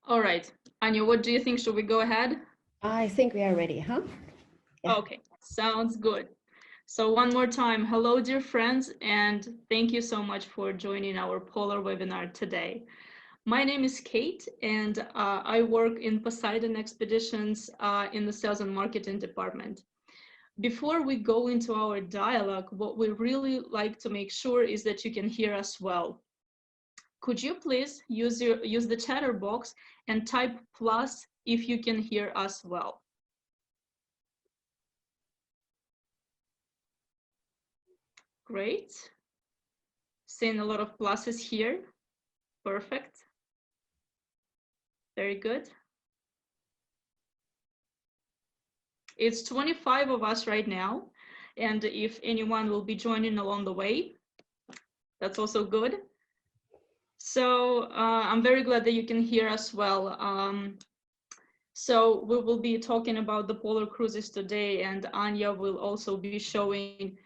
All right, Anja, what do you think? Should we go ahead? I think we are ready, huh? Yeah. Okay, sounds good. So one more time, hello, dear friends, and thank you so much for joining our polar webinar today. My name is Kate, and I work in Poseidon Expeditions in the sales and marketing department. Before we go into our dialogue, what we really like to make sure is that you can hear us well. Could you please use the chatter box and type plus if you can hear us well? Great. Seeing a lot of pluses here. Perfect. Very good. It's 25 of us right now. And if anyone will be joining along the way, that's also good. So I'm very glad that you can hear us well. So we will be talking about the polar cruises today, and Anja will also be showing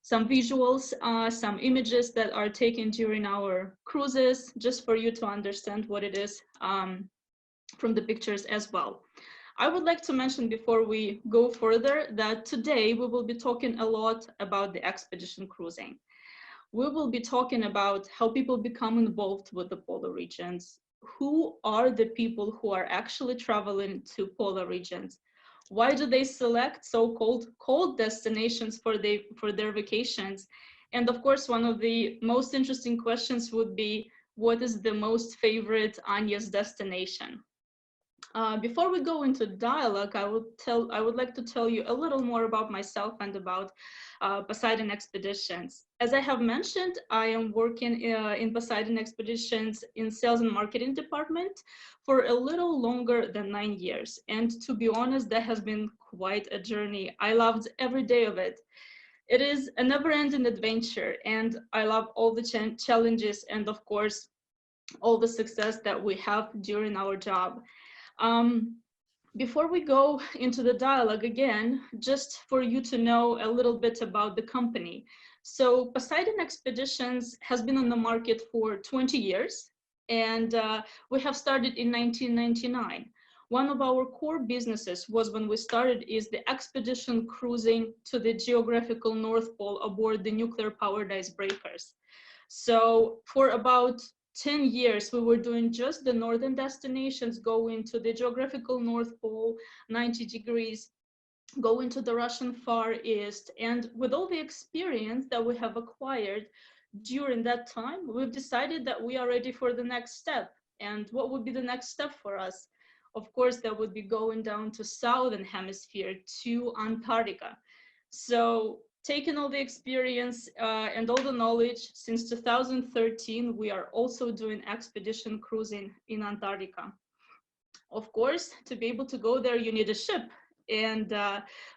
some visuals, some images that are taken during our cruises, just for you to understand what it is from the pictures as well. I would like to mention before we go further that today we will be talking a lot about the expedition cruising. We will be talking about how people become involved with the polar regions. Who are the people who are actually traveling to polar regions? Why do they select so-called cold destinations for their vacations? And of course, one of the most interesting questions would be, what is the most favorite Anja's destination? Before we go into dialogue, I would like to tell you a little more about myself and about Poseidon Expeditions. As I have mentioned, I am working in Poseidon Expeditions in sales and marketing department for a little longer than 9 years. And to be honest, that has been quite a journey. I loved every day of it. It is a never-ending adventure, and I love all the challenges and, of course, all the success that we have during our job. Before we go into the dialogue again, just for you to know a little bit about the company. So Poseidon Expeditions has been on the market for 20 years, and we have started in 1999. One of our core businesses was when we started is the expedition cruising to the geographical North Pole aboard the nuclear-powered icebreakers. So for about 10 years, we were doing just the northern destinations, going to the geographical North Pole, 90 degrees, going to the Russian Far East. And with all the experience that we have acquired during that time, we've decided that we are ready for the next step. And what would be the next step for us? Of course, that would be going down to Southern Hemisphere, to Antarctica. So taking all the experience and all the knowledge, since 2013, we are also doing expedition cruising in Antarctica. Of course, to be able to go there, you need a ship. And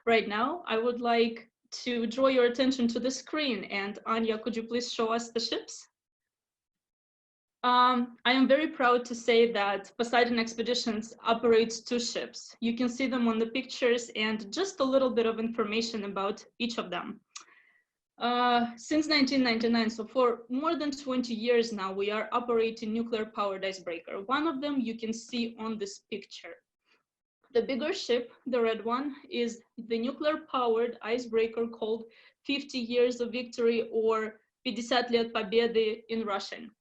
right now, I would like to draw your attention to the screen. And Anja, could you please show us the ships? I am very proud to say that Poseidon Expeditions operates 2 ships. You can see them on the pictures, and just a little bit of information about each of them. Since 1999, so for more than 20 years now, we are operating nuclear-powered icebreaker. One of them you can see on this picture. The bigger ship, the red one, is the nuclear-powered icebreaker called 50 Years of Victory, or 50 лет Победы in Russian.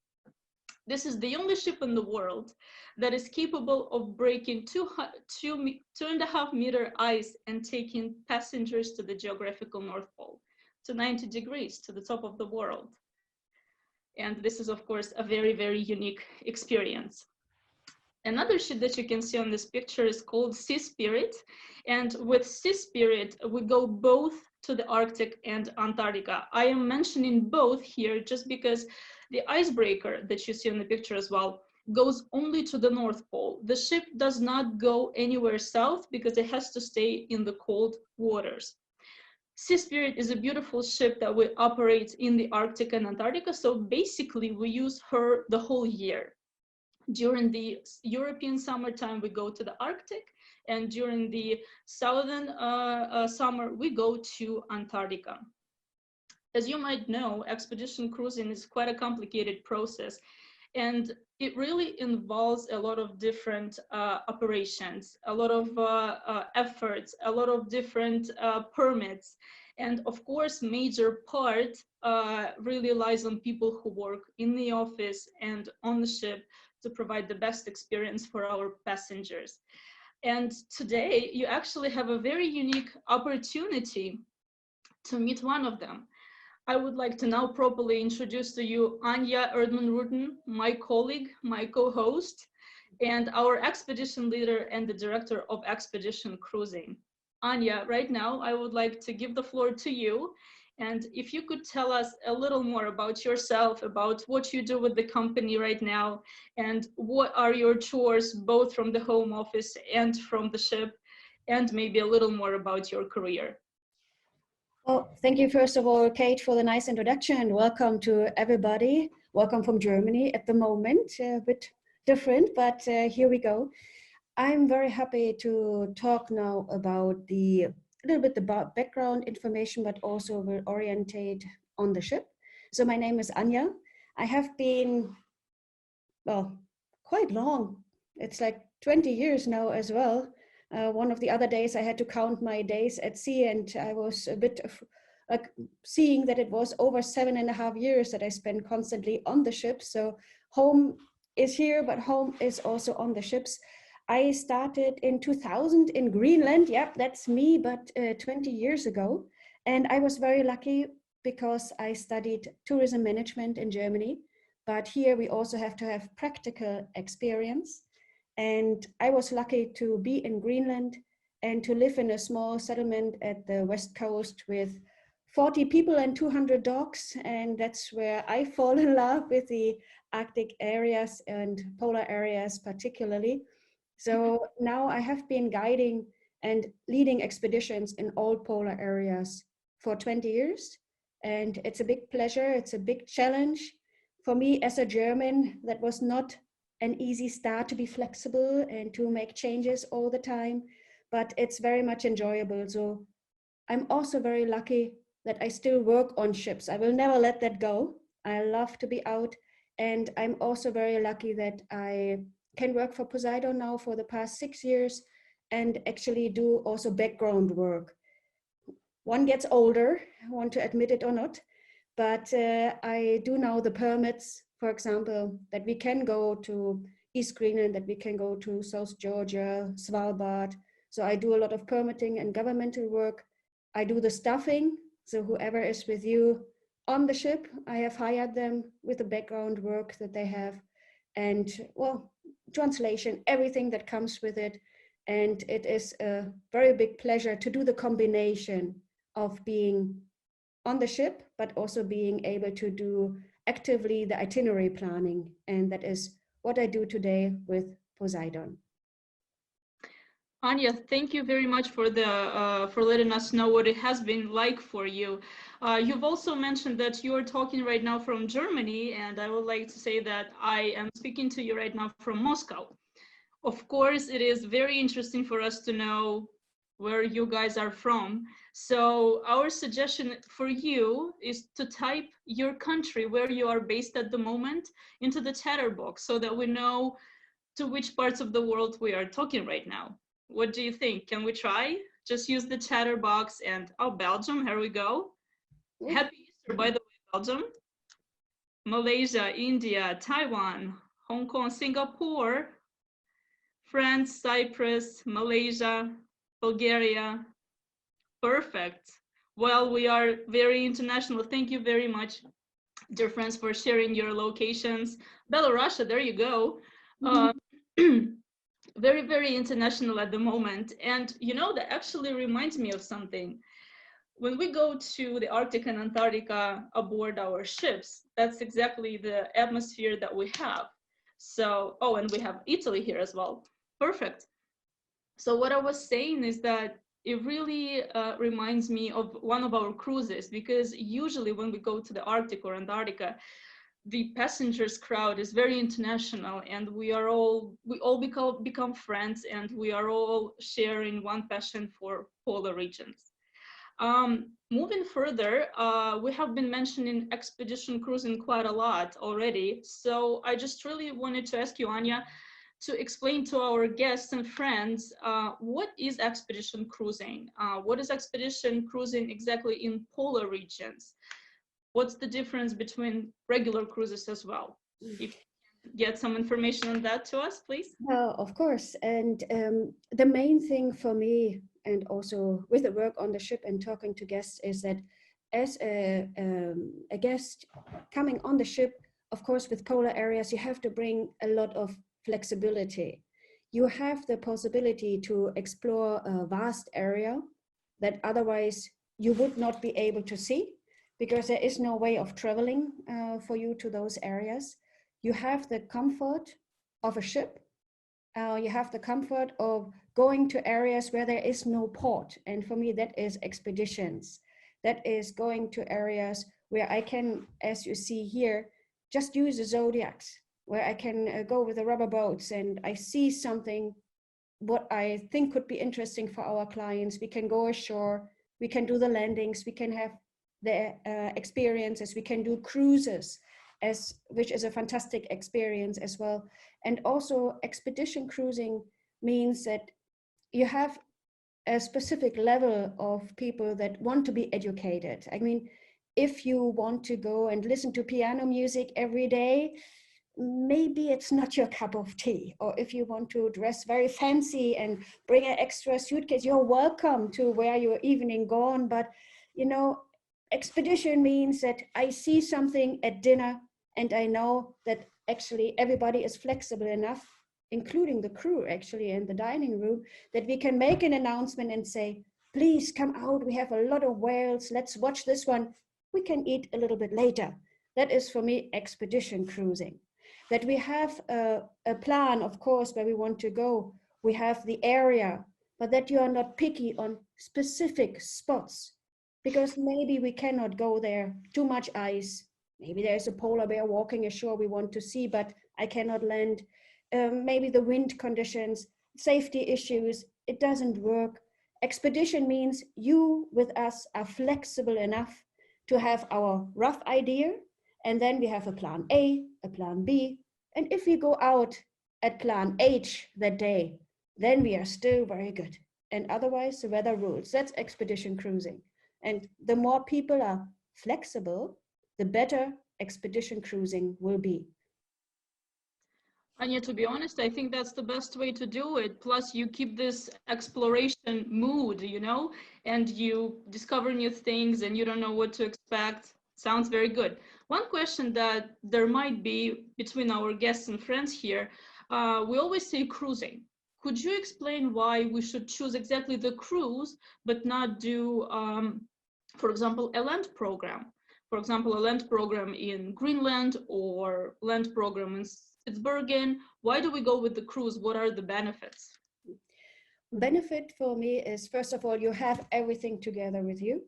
This is the only ship in the world that is capable of breaking 2.5 meter ice and taking passengers to the geographical North Pole, to 90 degrees, to the top of the world. And this is, of course, a very, very unique experience. Another ship that you can see on this picture is called Sea Spirit. And with Sea Spirit, we go both to the Arctic and Antarctica. I am mentioning both here just because the icebreaker that you see in the picture as well goes only to the North Pole. The ship does not go anywhere south because it has to stay in the cold waters. Sea Spirit is a beautiful ship that we operate in the Arctic and Antarctica. So basically we use her the whole year. During the European summertime, we go to the Arctic, and during the southern summer, we go to Antarctica. As you might know, expedition cruising is quite a complicated process. And it really involves a lot of different operations, a lot of efforts, a lot of different permits. And of course, major part really lies on people who work in the office and on the ship to provide the best experience for our passengers. And today, you actually have a very unique opportunity to meet one of them. I would like to now properly introduce to you Anja Erdmann-Rutten, my colleague, my co-host, and our expedition leader and the director of expedition cruising. Anja, right now, I would like to give the floor to you. And if you could tell us a little more about yourself, about what you do with the company right now, and what are your chores, both from the home office and from the ship, and maybe a little more about your career. Well, thank you, first of all, Kate, for the nice introduction, and welcome to everybody. Welcome from Germany at the moment, a bit different, but here we go. I'm very happy to talk now about a little bit about background information, but also will orientate on the ship. So my name is Anja. I have been, well, quite long. It's like 20 years now as well. One of the other days I had to count my days at sea, and I was a bit seeing that it was over 7.5 years that I spent constantly on the ship. So home is here, but home is also on the ships. I started in 2000 in Greenland. Yep, that's me, but 20 years ago. And I was very lucky because I studied tourism management in Germany. But here we also have to have practical experience. And I was lucky to be in Greenland and to live in a small settlement at the west coast with 40 people and 200 dogs. And that's where I fall in love with the Arctic areas and polar areas particularly. So now I have been guiding and leading expeditions in all polar areas for 20 years. And it's a big pleasure. It's a big challenge. For me as a German, that was not an easy start to be flexible and to make changes all the time, but it's very much enjoyable. So I'm also very lucky that I still work on ships. I will never let that go. I love to be out. And I'm also very lucky that I can work for Poseidon now for the past 6 years and actually do also background work. One gets older, I want to admit it or not, but I do now the permits, for example, that we can go to East Greenland, that we can go to South Georgia, Svalbard. So I do a lot of permitting and governmental work. I do the staffing. So whoever is with you on the ship, I have hired them with the background work that they have. And well, translation, everything that comes with it. And it is a very big pleasure to do the combination of being on the ship, but also being able to do actively the itinerary planning. And that is what I do today with Poseidon. Anja, thank you very much for letting us know what it has been like for you. You've also mentioned that you are talking right now from Germany, and I would like to say that I am speaking to you right now from Moscow. Of course, it is very interesting for us to know where you guys are from. So our suggestion for you is to type your country where you are based at the moment into the chatter box so that we know to which parts of the world we are talking right now. What do you think? Can we try? Just use the chatter box and, oh, Belgium, here we go. Happy Easter, by the way, Belgium. Malaysia, India, Taiwan, Hong Kong, Singapore, France, Cyprus, Malaysia, Bulgaria. Perfect. Well, we are very international. Thank you very much, dear friends, for sharing your locations. Belarus, there you go. Very, very international at the moment. And you know, that actually reminds me of something. When we go to the Arctic and Antarctica aboard our ships, that's exactly the atmosphere that we have. So, oh, and we have Italy here as well. Perfect. So what I was saying is that it really reminds me of one of our cruises, because usually when we go to the Arctic or Antarctica, the passengers crowd is very international, and we all become friends, and we are all sharing one passion for polar regions. Moving further, we have been mentioning expedition cruising quite a lot already. So I just really wanted to ask you, Anja, to explain to our guests and friends, what is expedition cruising? What is expedition cruising exactly in polar regions? What's the difference between regular cruises as well? If you can get some information on that to us, please. Well, of course. And the main thing for me, and also with the work on the ship and talking to guests, is that as a guest coming on the ship, of course, with polar areas, you have to bring a lot of flexibility. You have the possibility to explore a vast area that otherwise you would not be able to see, because there is no way of traveling for you to those areas. You have the comfort of a ship. You have the comfort of going to areas where there is no port. And for me, that is expeditions. That is going to areas where I can, as you see here, just use the zodiacs, where I can go with the rubber boats and I see something what I think could be interesting for our clients. We can go ashore, we can do the landings, we can have the experiences, we can do cruises, which is a fantastic experience as well. And also expedition cruising means that you have a specific level of people that want to be educated. I mean, if you want to go and listen to piano music every day, maybe it's not your cup of tea. Or if you want to dress very fancy and bring an extra suitcase, you're welcome to where you're evening gone. But, you know, expedition means that I see something at dinner and I know that actually everybody is flexible enough, including the crew actually in the dining room, that we can make an announcement and say, please come out, we have a lot of whales, let's watch this one. We can eat a little bit later. That is for me expedition cruising. That we have a plan, of course, where we want to go. We have the area, but that you are not picky on specific spots, because maybe we cannot go there, too much ice. Maybe there's a polar bear walking ashore we want to see, but I cannot land. Maybe the wind conditions, safety issues, it doesn't work. Expedition means you with us are flexible enough to have our rough idea, and then we have a plan A, a plan B, and if we go out at plan H that day, then we are still very good. And otherwise, the weather rules. That's expedition cruising. And the more people are flexible, the better expedition cruising will be. Anja, to be honest, I think that's the best way to do it. Plus, you keep this exploration mood, you know, and you discover new things and you don't know what to expect. Sounds very good. One question that there might be between our guests and friends here, we always say cruising. Could you explain why we should choose exactly the cruise, but not do, for example, a land program? For example, a land program in Greenland or land program in Spitsbergen. Why do we go with the cruise? What are the benefits? Benefit for me is, first of all, you have everything together with you.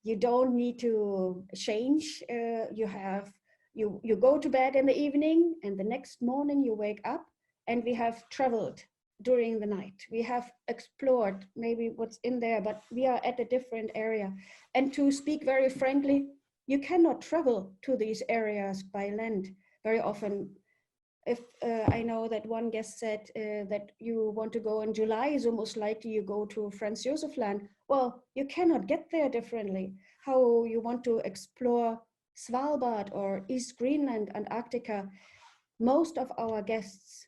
You don't need to change. You go to bed in the evening and the next morning you wake up, and we have traveled during the night. We have explored maybe what's in there, but we are at a different area. And to speak very frankly, you cannot travel to these areas by land very often. If I know that one guest said that you want to go in July, so most likely you go to Franz Josef land. Well, you cannot get there differently. How you want to explore Svalbard or East Greenland, Antarctica. Most of our guests,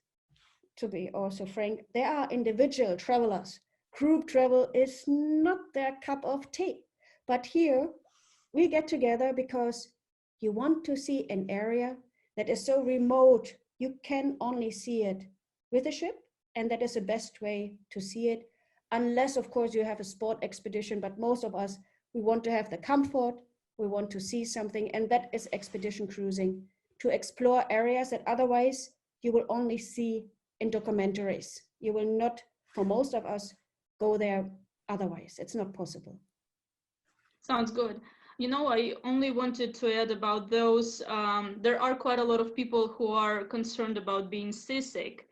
to be also frank, they are individual travelers. Group travel is not their cup of tea. But here we get together because you want to see an area that is so remote, you can only see it with a ship, and that is the best way to see it, unless of course you have a sport expedition. But most of us, we want to have the comfort, we want to see something, and that is expedition cruising, to explore areas that otherwise you will only see in documentaries. You will not, for most of us, go there otherwise. It's not possible. Sounds good. You know, I only wanted to add about those. There are quite a lot of people who are concerned about being seasick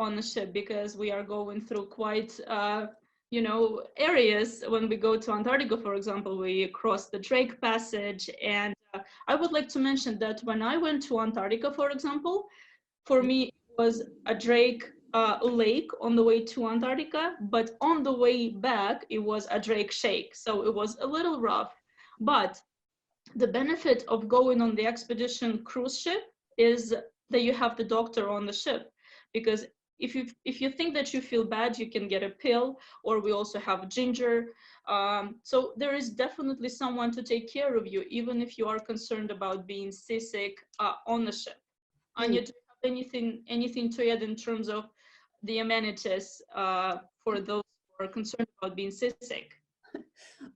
on the ship, because we are going through quite you know, areas. When we go to Antarctica, for example, we cross the Drake Passage. And I would like to mention that when I went to Antarctica, for example, for me, it was a Drake lake on the way to Antarctica, but on the way back, it was a Drake shake. So it was a little rough. But the benefit of going on the expedition cruise ship is that you have the doctor on the ship, because if you think that you feel bad, you can get a pill, or we also have ginger. So there is definitely someone to take care of you, even if you are concerned about being seasick on the ship. Anja, do you have anything to add in terms of the amenities for those who are concerned about being seasick?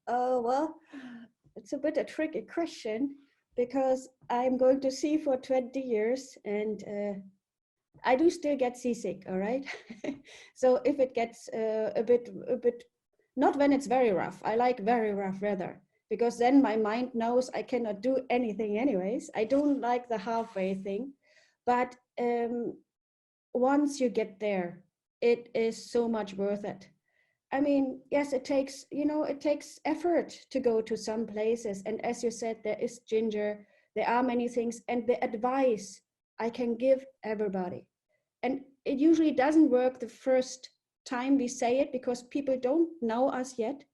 Oh, well, it's a bit a tricky question because I'm going to sea for 20 years and I do still get seasick, all right? So if it gets a bit, not when it's very rough. I like very rough weather because then my mind knows I cannot do anything anyways. I don't like the halfway thing, but once you get there, it is so much worth it. I mean, yes, it takes, you know, it takes effort to go to some places. And as you said, there is ginger, there are many things, and the advice I can give everybody. And it usually doesn't work the first time we say it because people don't know us yet.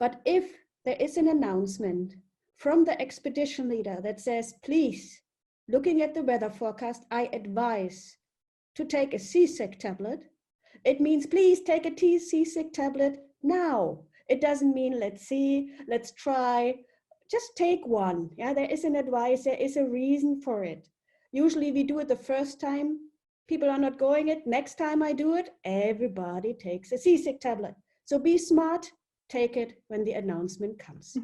But if there is an announcement from the expedition leader that says, please, looking at the weather forecast, I advise to take a seasick tablet, it means please take a seasick tablet now. It doesn't mean let's see, let's try. Just take one. Yeah, there is an advice, there is a reason for it. Usually we do it the first time, people are not going it. Next time I do it, everybody takes a seasick tablet. So be smart, take it when the announcement comes.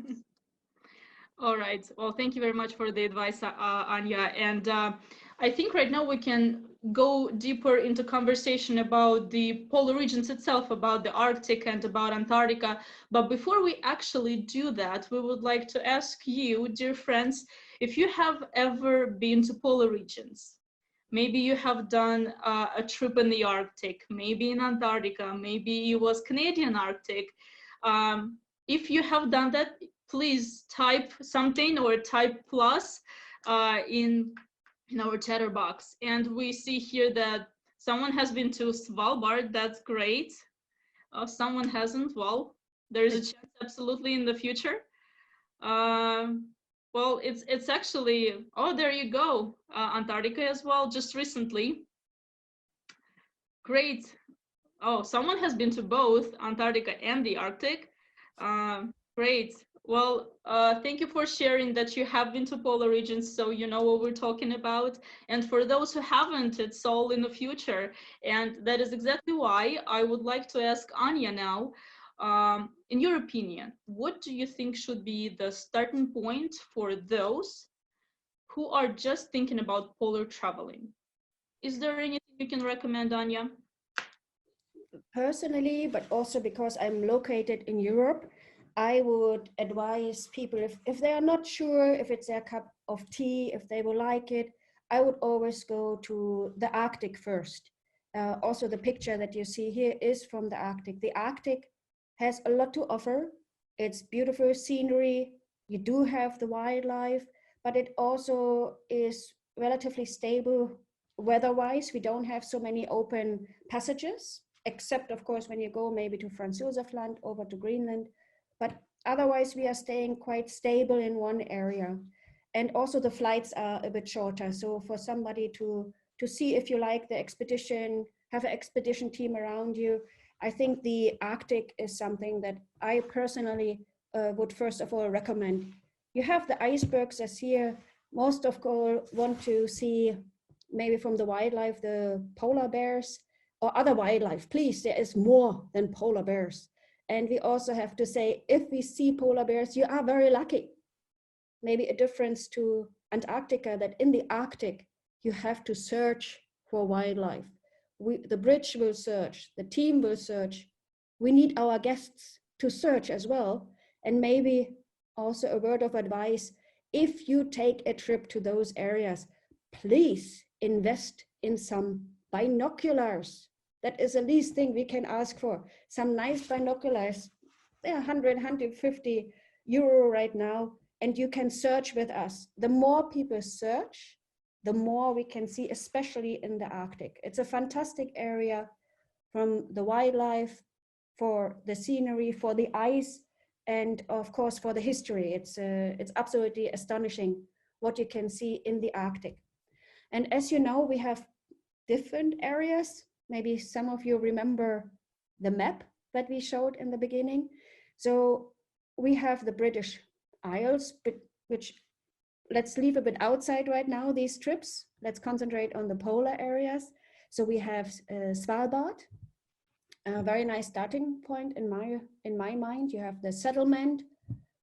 All right. Well, thank you very much for the advice, Anja. And I think right now we can go deeper into conversation about the polar regions itself, about the Arctic and about Antarctica. But before we actually do that, we would like to ask you, dear friends, if you have ever been to polar regions. Maybe you have done a trip in the Arctic, maybe in Antarctica, maybe it was Canadian Arctic. If you have done that, please type something or type plus in our chatter box. And we see here that someone has been to Svalbard. That's great. Someone hasn't. Well, there's a chance absolutely in the future. Well, it's actually, oh, there you go. Antarctica as well, just recently. Great. Oh, someone has been to both Antarctica and the Arctic. Great. Well, thank you for sharing that you have been to polar regions, so you know what we're talking about. And for those who haven't, it's all in the future. And that is exactly why I would like to ask Anja now, in your opinion, what do you think should be the starting point for those who are just thinking about polar traveling? Is there anything you can recommend, Anja? Personally, but also because I'm located in Europe, I would advise people if they are not sure if it's their cup of tea, if they will like it, I would always go to the Arctic first. Also, the picture that you see here is from the Arctic. The Arctic has a lot to offer. It's beautiful scenery. You do have the wildlife, but it also is relatively stable weather-wise. We don't have so many open passages, except of course when you go maybe to Franz Josef Land over to Greenland, but otherwise we are staying quite stable in one area. And also the flights are a bit shorter. So for somebody to see if you like the expedition, have an expedition team around you, I think the Arctic is something that I personally would first of all recommend. You have the icebergs as here. Most of all want to see maybe from the wildlife, the polar bears or other wildlife. Please, there is more than polar bears. And we also have to say, if we see polar bears, you are very lucky. Maybe a difference to Antarctica, that in the Arctic, you have to search for wildlife. The bridge will search, the team will search. We need our guests to search as well. And maybe also a word of advice, if you take a trip to those areas, please invest in some binoculars. That is the least thing we can ask for. Some nice binoculars, they're 100, 150 euro right now, and you can search with us. The more people search, the more we can see, especially in the Arctic. It's a fantastic area from the wildlife, for the scenery, for the ice, and of course for the history. It's absolutely astonishing what you can see in the Arctic. And as you know, we have different areas. Maybe some of you remember the map that we showed in the beginning. So we have the British Isles, which let's leave a bit outside right now, these trips. Let's concentrate on the polar areas. So we have Svalbard, a very nice starting point in my mind. You have the settlement,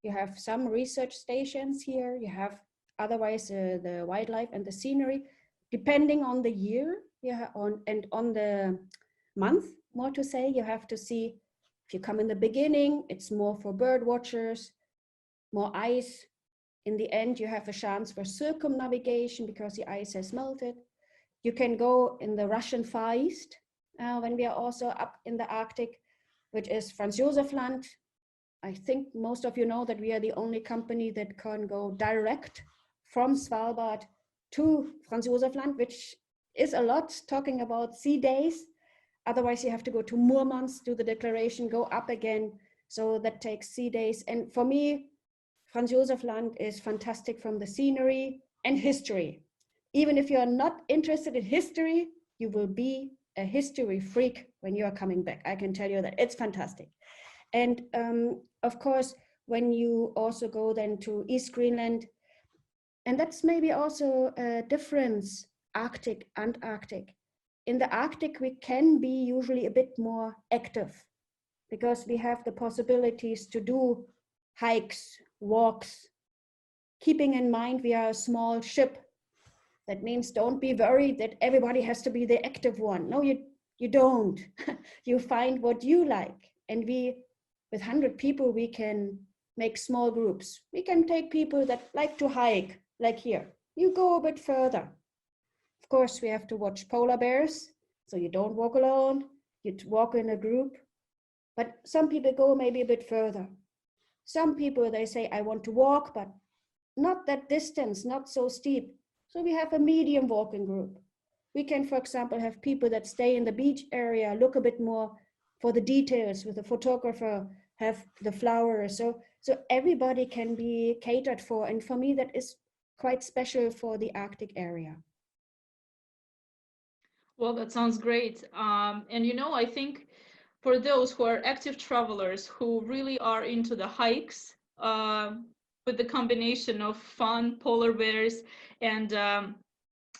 you have some research stations here, you have otherwise the wildlife and the scenery, depending on the year, on the month, more to say. You have to see, if you come in the beginning, it's more for bird watchers, more ice. In the end, you have a chance for circumnavigation because the ice has melted. You can go in the Russian Far East, when we are also up in the Arctic, which is Franz Josef Land. I think most of you know that we are the only company that can go direct from Svalbard to Franz Josef Land, which is a lot, talking about sea days. Otherwise, you have to go to Murmansk, do the declaration, go up again. So that takes sea days. And for me, Franz Josef Land is fantastic from the scenery and history. Even if you are not interested in history, you will be a history freak when you are coming back. I can tell you that it's fantastic. And of course, when you also go then to East Greenland, and that's maybe also a difference, Arctic, Antarctic. In the Arctic, we can be usually a bit more active because we have the possibilities to do hikes, walks, keeping in mind we are a small ship. That means don't be worried that everybody has to be the active one. No, you don't. You find what you like. And we, with 100 people, we can make small groups. We can take people that like to hike, like here. You go a bit further. Of course, we have to watch polar bears. So you don't walk alone, you walk in a group. But some people go maybe a bit further. Some people, they say, I want to walk, but not that distance, not so steep. So we have a medium walking group. We can, for example, have people that stay in the beach area, look a bit more for the details with a photographer, have the flowers. So everybody can be catered for. And for me, that is quite special for the Arctic area. Well, that sounds great. And you know, I think for those who are active travelers who really are into the hikes, with the combination of fun, polar bears, and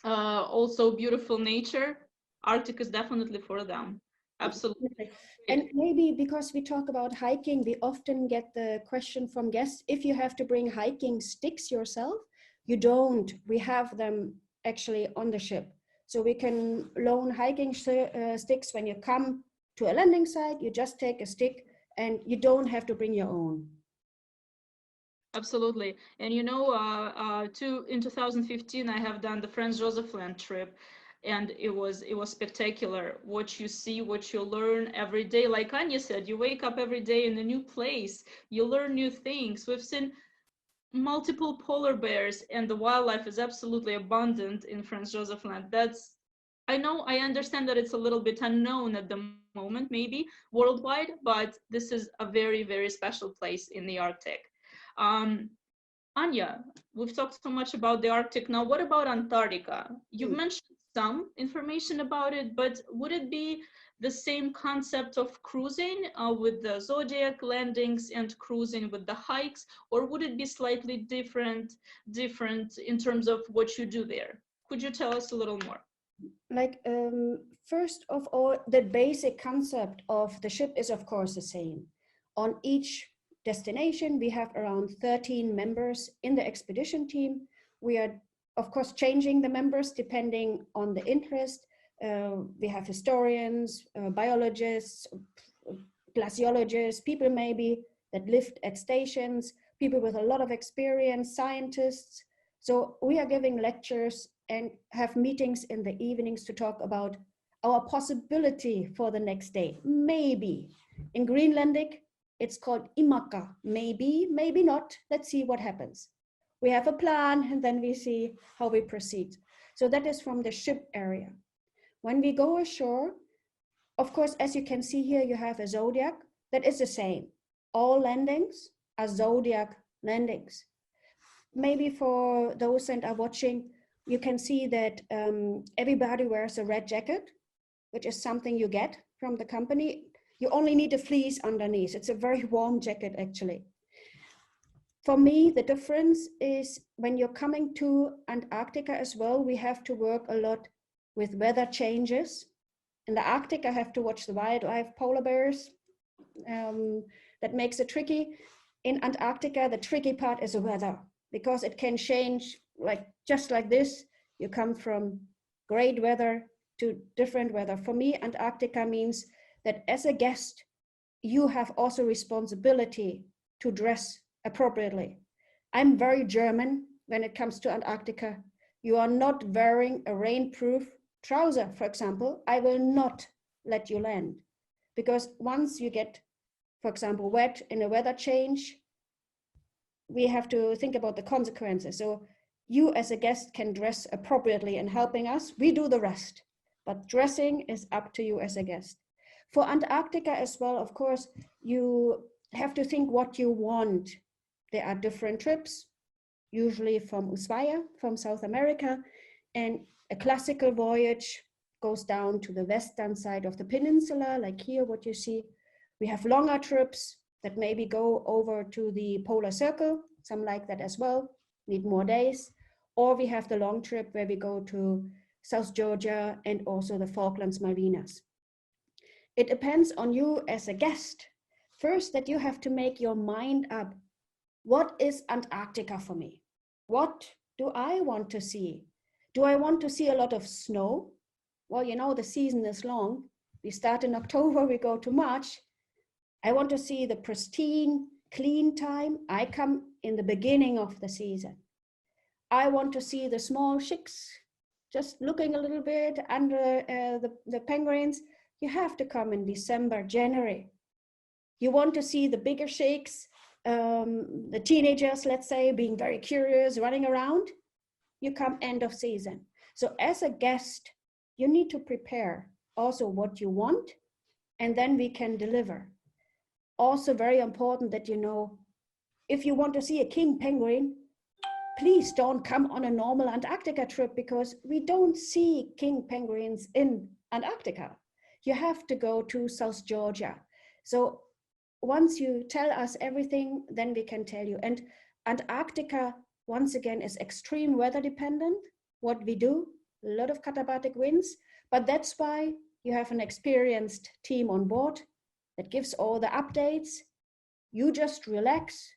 also beautiful nature, Arctic is definitely for them. Absolutely. And maybe because we talk about hiking, we often get the question from guests, if you have to bring hiking sticks yourself. You don't. We have them actually on the ship. So we can loan hiking sticks. When you come to a landing site, you just take a stick and you don't have to bring your own. Absolutely. And you know, in 2015, I have done the Franz Josef Land trip, and it was spectacular. What you see, what you learn every day. Like Anja said, you wake up every day in a new place, you learn new things. We've seen multiple polar bears, and the wildlife is absolutely abundant in Franz Josef Land. I know, I understand that it's a little bit unknown at the moment, maybe worldwide, but this is a very, very special place in the Arctic. Anja, we've talked so much about the Arctic. Now, what about Antarctica? You've mentioned some information about it, but would it be the same concept of cruising with the Zodiac landings and cruising with the hikes, or would it be slightly different in terms of what you do there? Could you tell us a little more? Like, first of all, the basic concept of the ship is, of course, the same. On each destination, we have around 13 members in the expedition team. We are, of course, changing the members depending on the interest. We have historians, biologists, glaciologists, people maybe that lived at stations, people with a lot of experience, scientists. So we are giving lectures and have meetings in the evenings to talk about our possibility for the next day. Maybe. In Greenlandic, it's called imaka. Maybe, maybe not. Let's see what happens. We have a plan and then we see how we proceed. So that is from the ship area. When we go ashore, of course, as you can see here, you have a zodiac. That is the same. All landings are zodiac landings. Maybe for those that are watching, you can see that everybody wears a red jacket, which is something you get from the company. You only need a fleece underneath. It's a very warm jacket, actually. For me, the difference is when you're coming to Antarctica as well, we have to work a lot with weather changes. In the Arctic, I have to watch the wildlife, polar bears. That makes it tricky. In Antarctica, the tricky part is the weather, because it can change just like this. You come from great weather to different weather. For me, Antarctica means that as a guest, you have also responsibility to dress appropriately. I'm very German when it comes to Antarctica. You are not wearing a rainproof trouser, for example. I will not let you land, because once you get, for example, wet in a weather change, we have to think about the consequences. So you as a guest can dress appropriately in helping us. We do the rest, but dressing is up to you as a guest. For Antarctica as well, of course, you have to think what you want. There are different trips, usually from Ushuaia, from South America, and a classical voyage goes down to the western side of the peninsula, like here, what you see. We have longer trips that maybe go over to the polar circle, some like that as well, need more days. Or we have the long trip where we go to South Georgia and also the Falklands, Malvinas. It depends on you as a guest. First, that you have to make your mind up. What is Antarctica for me? What do I want to see? Do I want to see a lot of snow? Well, you know, the season is long. We start in October, we go to March. I want to see the pristine, clean time. I come in the beginning of the season. I want to see the small chicks, just looking a little bit under the penguins. You have to come in December, January. You want to see the bigger shakes, the teenagers, let's say, being very curious, running around. You come end of season. So as a guest, you need to prepare also what you want, and then we can deliver. Also very important that you know, if you want to see a king penguin, please don't come on a normal Antarctica trip, because we don't see king penguins in Antarctica. You have to go to South Georgia. So once you tell us everything, then we can tell you. And Antarctica, once again, is extreme weather dependent. What we do, a lot of katabatic winds, but that's why you have an experienced team on board that gives all the updates. You just relax.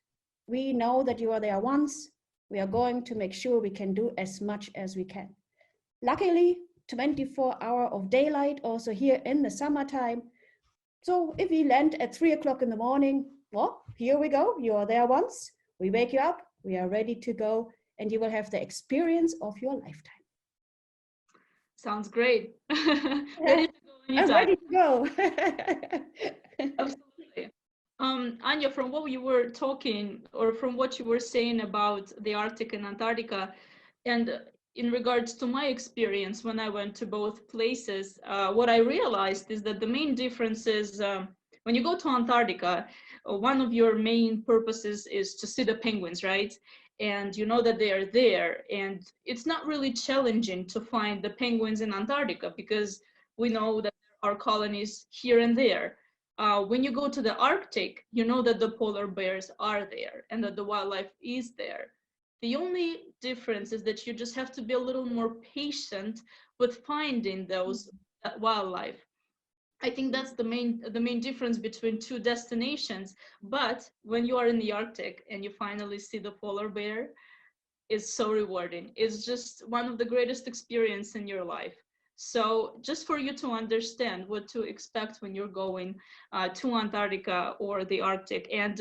We know that you are there once. We are going to make sure we can do as much as we can. Luckily, 24 hours of daylight also here in the summertime. So if we land at 3 o'clock in the morning, well, here we go. You are there once. We wake you up. We are ready to go, and you will have the experience of your lifetime. Sounds great. Ready to go anytime. I'm ready to go. Absolutely. Anja, from what you were talking, or from what you were saying about the Arctic and Antarctica, and in regards to my experience when I went to both places, what I realized is that the main difference is when you go to Antarctica, one of your main purposes is to see the penguins, right? And you know that they are there, and it's not really challenging to find the penguins in Antarctica, because we know that there are colonies here and there. When you go to the Arctic, you know that the polar bears are there and that the wildlife is there. The only difference is that you just have to be a little more patient with finding those wildlife. I think that's the main difference between two destinations. But when you are in the Arctic and you finally see the polar bear, it's so rewarding. It's just one of the greatest experiences in your life. So just for you to understand what to expect when you're going to Antarctica or the Arctic. And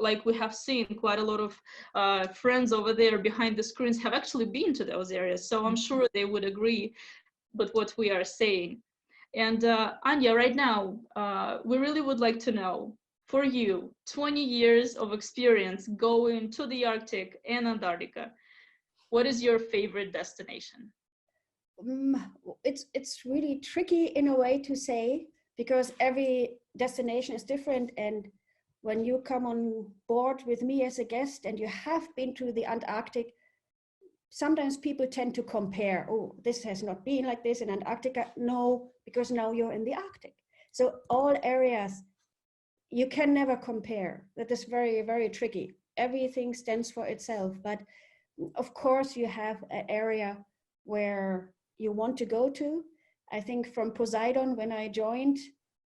like we have seen, quite a lot of friends over there behind the screens have actually been to those areas. So I'm sure they would agree with what we are saying. And Anja, right now, we really would like to know, for you, 20 years of experience going to the Arctic and Antarctica, what is your favorite destination? It's really tricky in a way to say, because every destination is different. And when you come on board with me as a guest and you have been to the Antarctic, sometimes people tend to compare. Oh, this has not been like this in Antarctica. No, because now you're in the Arctic. So all areas, you can never compare. That is very, very tricky. Everything stands for itself. But of course, you have an area where you want to go to. I think from Poseidon, when I joined,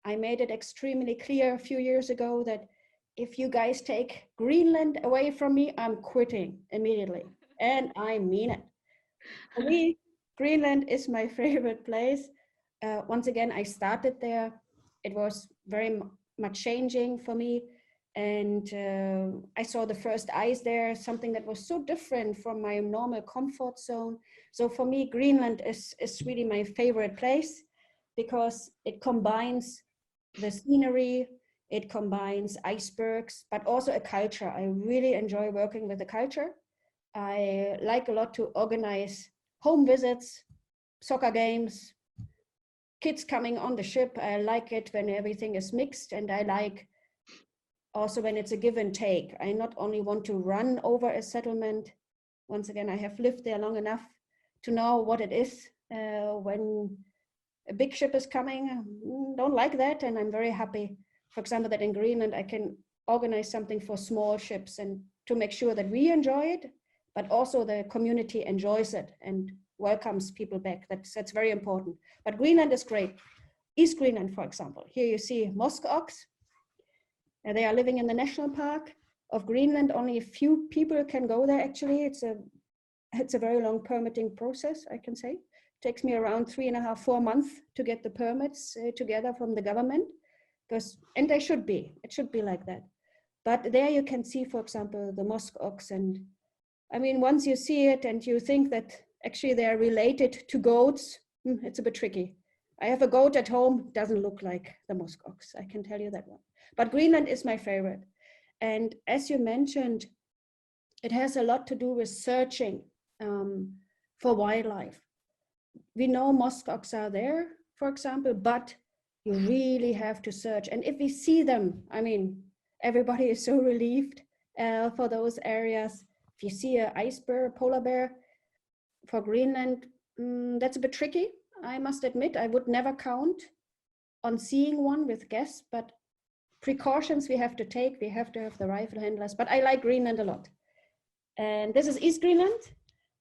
I made it extremely clear a few years ago that if you guys take Greenland away from me, I'm quitting immediately. And I mean it. For me, Greenland is my favorite place. Once again, I started there. It was very much changing for me. And I saw the first ice there, something that was so different from my normal comfort zone. So for me, Greenland is really my favorite place because it combines the scenery, it combines icebergs, but also a culture. I really enjoy working with the culture. I like a lot to organize home visits, soccer games, kids coming on the ship. I like it when everything is mixed, and I like also when it's a give and take. I not only want to run over a settlement. Once again, I have lived there long enough to know what it is when a big ship is coming. Don't like that, and I'm very happy, for example, that in Greenland I can organize something for small ships and to make sure that we enjoy it, but also the community enjoys it and welcomes people back. That's very important. But Greenland is great. East Greenland, for example. Here you see musk ox. They are living in the national park of Greenland. Only a few people can go there, actually. It's a very long permitting process, I can say. It takes me around 3.5, 4 months to get the permits together from the government. And it should be like that. But there you can see, for example, the musk ox. And I mean, once you see it and you think that actually they're related to goats, it's a bit tricky. I have a goat at home, doesn't look like the musk ox, I can tell you that one. But Greenland is my favorite. And as you mentioned, it has a lot to do with searching for wildlife. We know musk ox are there, for example, but you really have to search. And if we see them, I mean, everybody is so relieved for those areas. If you see an ice bear, a polar bear for Greenland, that's a bit tricky. I must admit, I would never count on seeing one with guests, but precautions we have to take. We have to have the rifle handlers, but I like Greenland a lot. And this is East Greenland.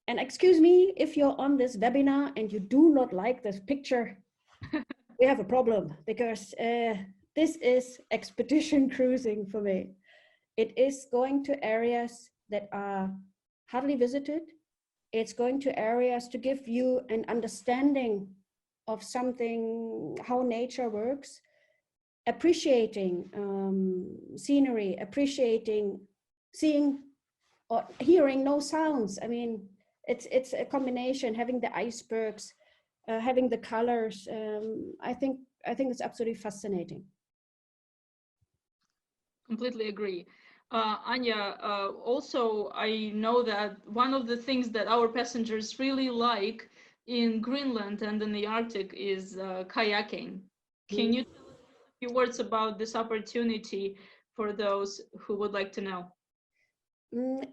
And excuse me, if you're on this webinar and you do not like this picture, we have a problem, because this is expedition cruising for me. It is going to areas that are hardly visited. It's going to areas to give you an understanding of something, how nature works, appreciating scenery, appreciating seeing or hearing no sounds. I mean, it's a combination, having the icebergs, having the colors. I think it's absolutely fascinating. Completely agree. Anja, also, I know that one of the things that our passengers really like in Greenland and in the Arctic is kayaking. Can you tell us a few words about this opportunity for those who would like to know?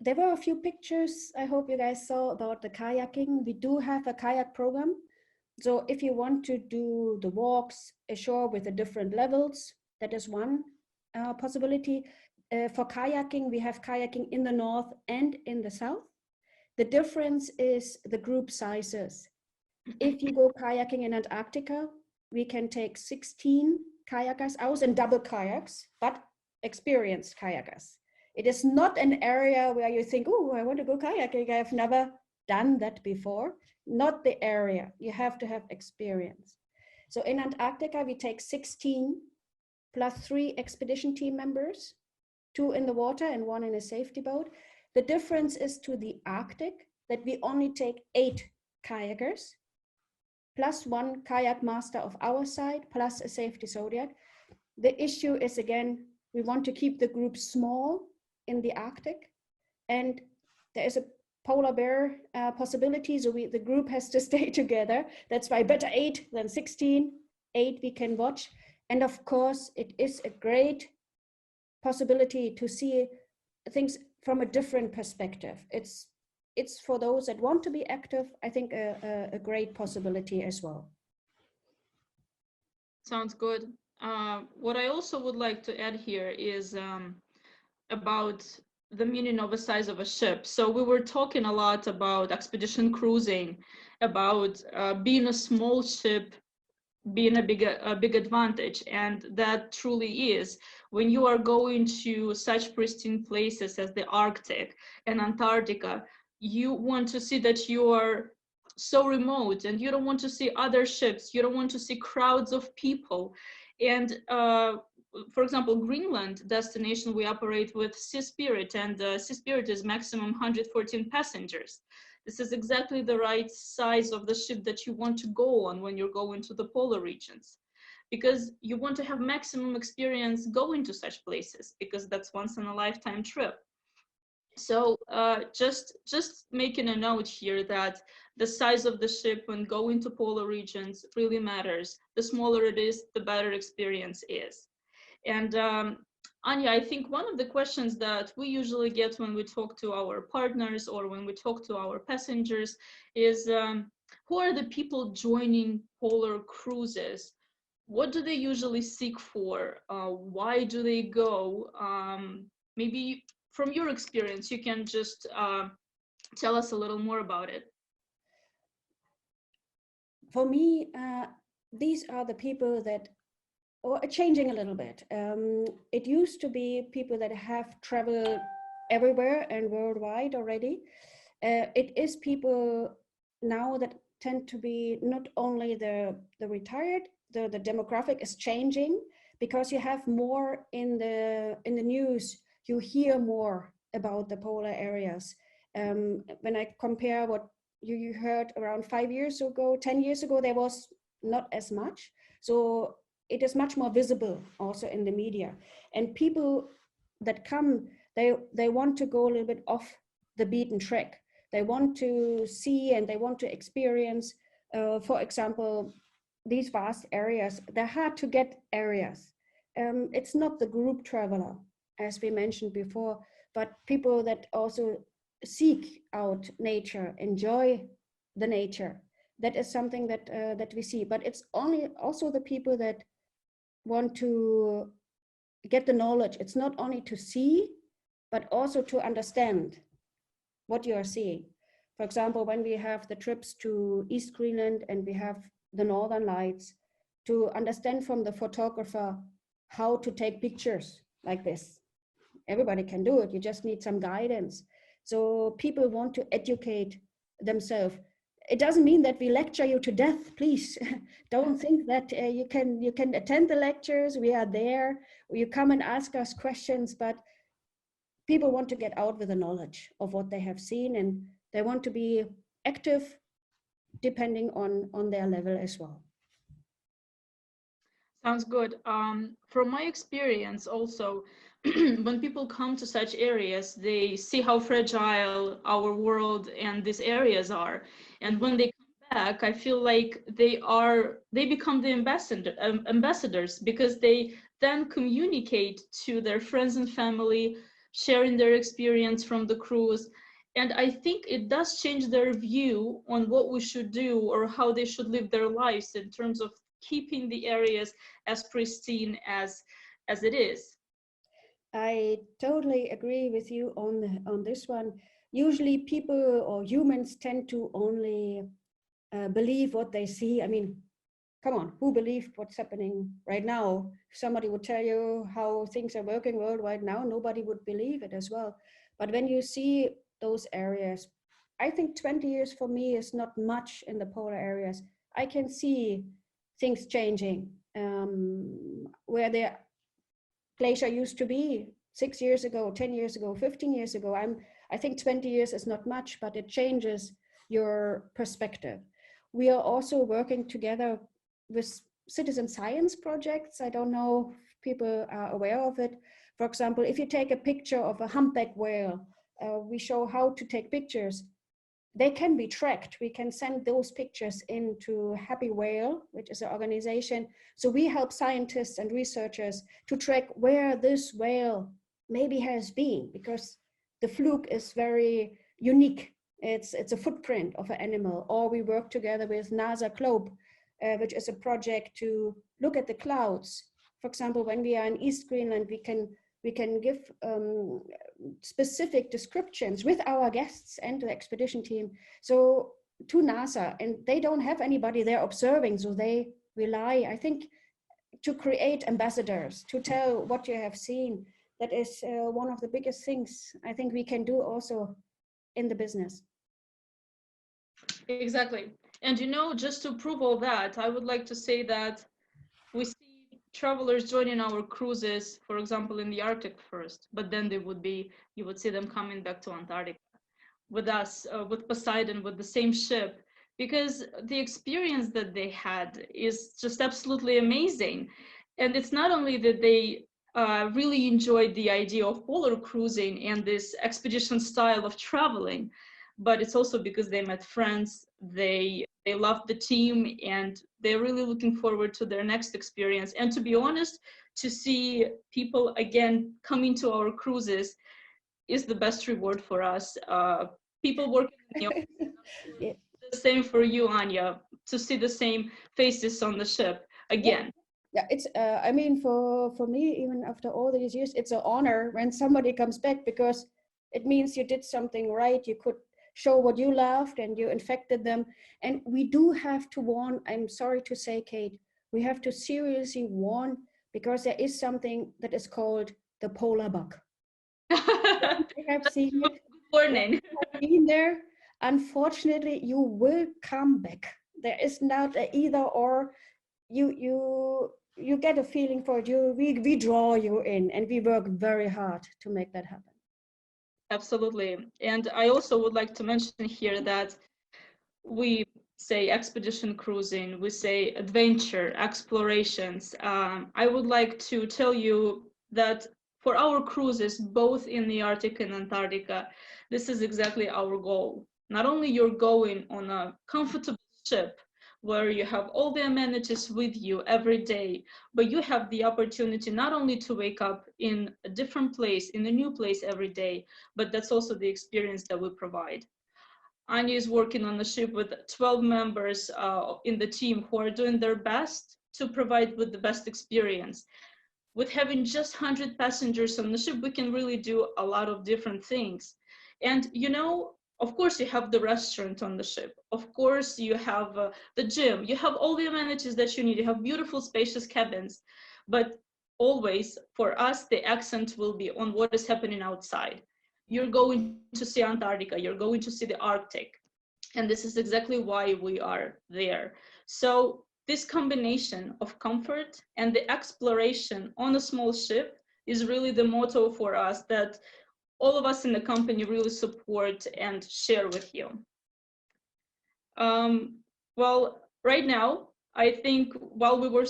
There were a few pictures I hope you guys saw about the kayaking. We do have a kayak program. So if you want to do the walks ashore with the different levels, that is one possibility. For kayaking, we have kayaking in the north and in the south. The difference is the group sizes. If you go kayaking in Antarctica, we can take 16 kayakers out in double kayaks, but experienced kayakers. It is not an area where you think, oh, I want to go kayaking. I have never done that before. Not the area. You have to have experience. So in Antarctica, we take 16 plus 3 expedition team members, 2 in the water and 1 in a safety boat. The difference is to the Arctic that we only take 8 kayakers. plus one kayak master of our side, plus a safety zodiac. The issue is, again, we want to keep the group small in the Arctic, and there is a polar bear possibility, so the group has to stay together. That's why better 8 than 16. 8 we can watch, and of course it is a great possibility to see things from a different perspective. It's for those that want to be active, I think a great possibility as well. Sounds good. What I also would like to add here is about the meaning of the size of a ship. So we were talking a lot about expedition cruising, about being a small ship being a big advantage, and that truly is. When you are going to such pristine places as the Arctic and Antarctica, you want to see that you are so remote, and you don't want to see other ships, you don't want to see crowds of people. And for example, Greenland destination, we operate with Sea Spirit, and Sea Spirit is maximum 114 passengers. This is exactly the right size of the ship that you want to go on when you're going to the polar regions, because you want to have maximum experience going to such places, because that's once in a lifetime trip. So just making a note here that the size of the ship when going to polar regions really matters. The smaller it is, the better experience is. And Anja, I think one of the questions that we usually get when we talk to our partners or when we talk to our passengers is, who are the people joining polar cruises? What do they usually seek for? Why do they go? Maybe from your experience, you can just tell us a little more about it. For me, these are the people that are changing a little bit. It used to be people that have traveled everywhere and worldwide already. It is people now that tend to be not only the retired, the demographic is changing, because you have more in the news, you hear more about the polar areas. When I compare what you heard around 5 years ago, 10 years ago, there was not as much. So it is much more visible also in the media. And people that come, they want to go a little bit off the beaten track. They want to see and they want to experience, for example, these vast areas. They're hard to get areas. It's not the group traveler, as we mentioned before, but people that also seek out nature, enjoy the nature. That is something that we see. But it's only also the people that want to get the knowledge. It's not only to see, but also to understand what you are seeing. For example, when we have the trips to East Greenland and we have the Northern Lights, to understand from the photographer how to take pictures like this. Everybody can do it, you just need some guidance. So people want to educate themselves. It doesn't mean that we lecture you to death, please. Don't think that you can attend the lectures, we are there, you come and ask us questions, but people want to get out with the knowledge of what they have seen, and they want to be active depending on their level as well. Sounds good. From my experience also, when people come to such areas, they see how fragile our world and these areas are. And when they come back, I feel like they become the ambassadors, because they then communicate to their friends and family, sharing their experience from the cruise. And I think it does change their view on what we should do or how they should live their lives in terms of keeping the areas as pristine as it is. I totally agree with you on this one. Usually people or humans tend to only believe what they see. I mean, come on, who believes what's happening right now? If somebody would tell you how things are working worldwide now, nobody would believe it as well. But when you see those areas, I think 20 years for me is not much in the polar areas. I can see things changing. Where the glacier used to be 6 years ago, 10 years ago, 15 years ago, I think 20 years is not much, but it changes your perspective. we are also working together with citizen science projects. I don't know if people are aware of it. For example, if you take a picture of a humpback whale, we show how to take pictures. They can be tracked. We can send those pictures into Happy Whale, which is an organization. So we help scientists and researchers to track where this whale maybe has been, because the fluke is very unique. It's a footprint of an animal. Or we work together with NASA Globe, which is a project to look at the clouds. For example, when we are in East Greenland, we can give specific descriptions with our guests and the expedition team so to NASA, and they don't have anybody there observing, so they rely, I think, to create ambassadors to tell what you have seen. That is one of the biggest things I think we can do also in the business. Exactly. And you know, just to prove all that, I would like to say that we see travelers joining our cruises, for example, in the Arctic first, but then you would see them coming back to Antarctica with us, with Poseidon, with the same ship, because the experience that they had is just absolutely amazing. And it's not only that they really enjoyed the idea of polar cruising and this expedition style of traveling, but it's also because they met friends, they loved the team, and they're really looking forward to their next experience. And to be honest, to see people again coming to our cruises is the best reward for us. People working in the office, Yeah. the same for you, Anja, to see the same faces on the ship again. Yeah, it's I mean, for me, even after all these years, it's an honor when somebody comes back, because it means you did something right. You could show what you loved and you infected them. And we do have to warn, I'm sorry to say, Kate, we have to seriously warn, because there is something that is called the polar bug. You have seen it. Good warning. Been there. Unfortunately, you will come back. There is not a either or. You get a feeling for it. We draw you in, and we work very hard to make that happen. Absolutely. And I also would like to mention here that we say expedition cruising, we say adventure, explorations. I would like to tell you that for our cruises, both in the Arctic and Antarctica, this is exactly our goal. Not only you're going on a comfortable ship where you have all the amenities with you every day, but you have the opportunity not only to wake up in a different place, in a new place every day, but that's also the experience that we provide. Anja is working on the ship with 12 members in the team who are doing their best to provide with the best experience. With having just 100 passengers on the ship, we can really do a lot of different things. And you know, of course you have the restaurant on the ship. Of course you have the gym. You have all the amenities that you need. You have beautiful, spacious cabins. But always, for us, the accent will be on what is happening outside. You're going to see Antarctica. You're going to see the Arctic. And this is exactly why we are there. So this combination of comfort and the exploration on a small ship is really the motto for us that all of us in the company really support and share with you. Well, right now, I think while we were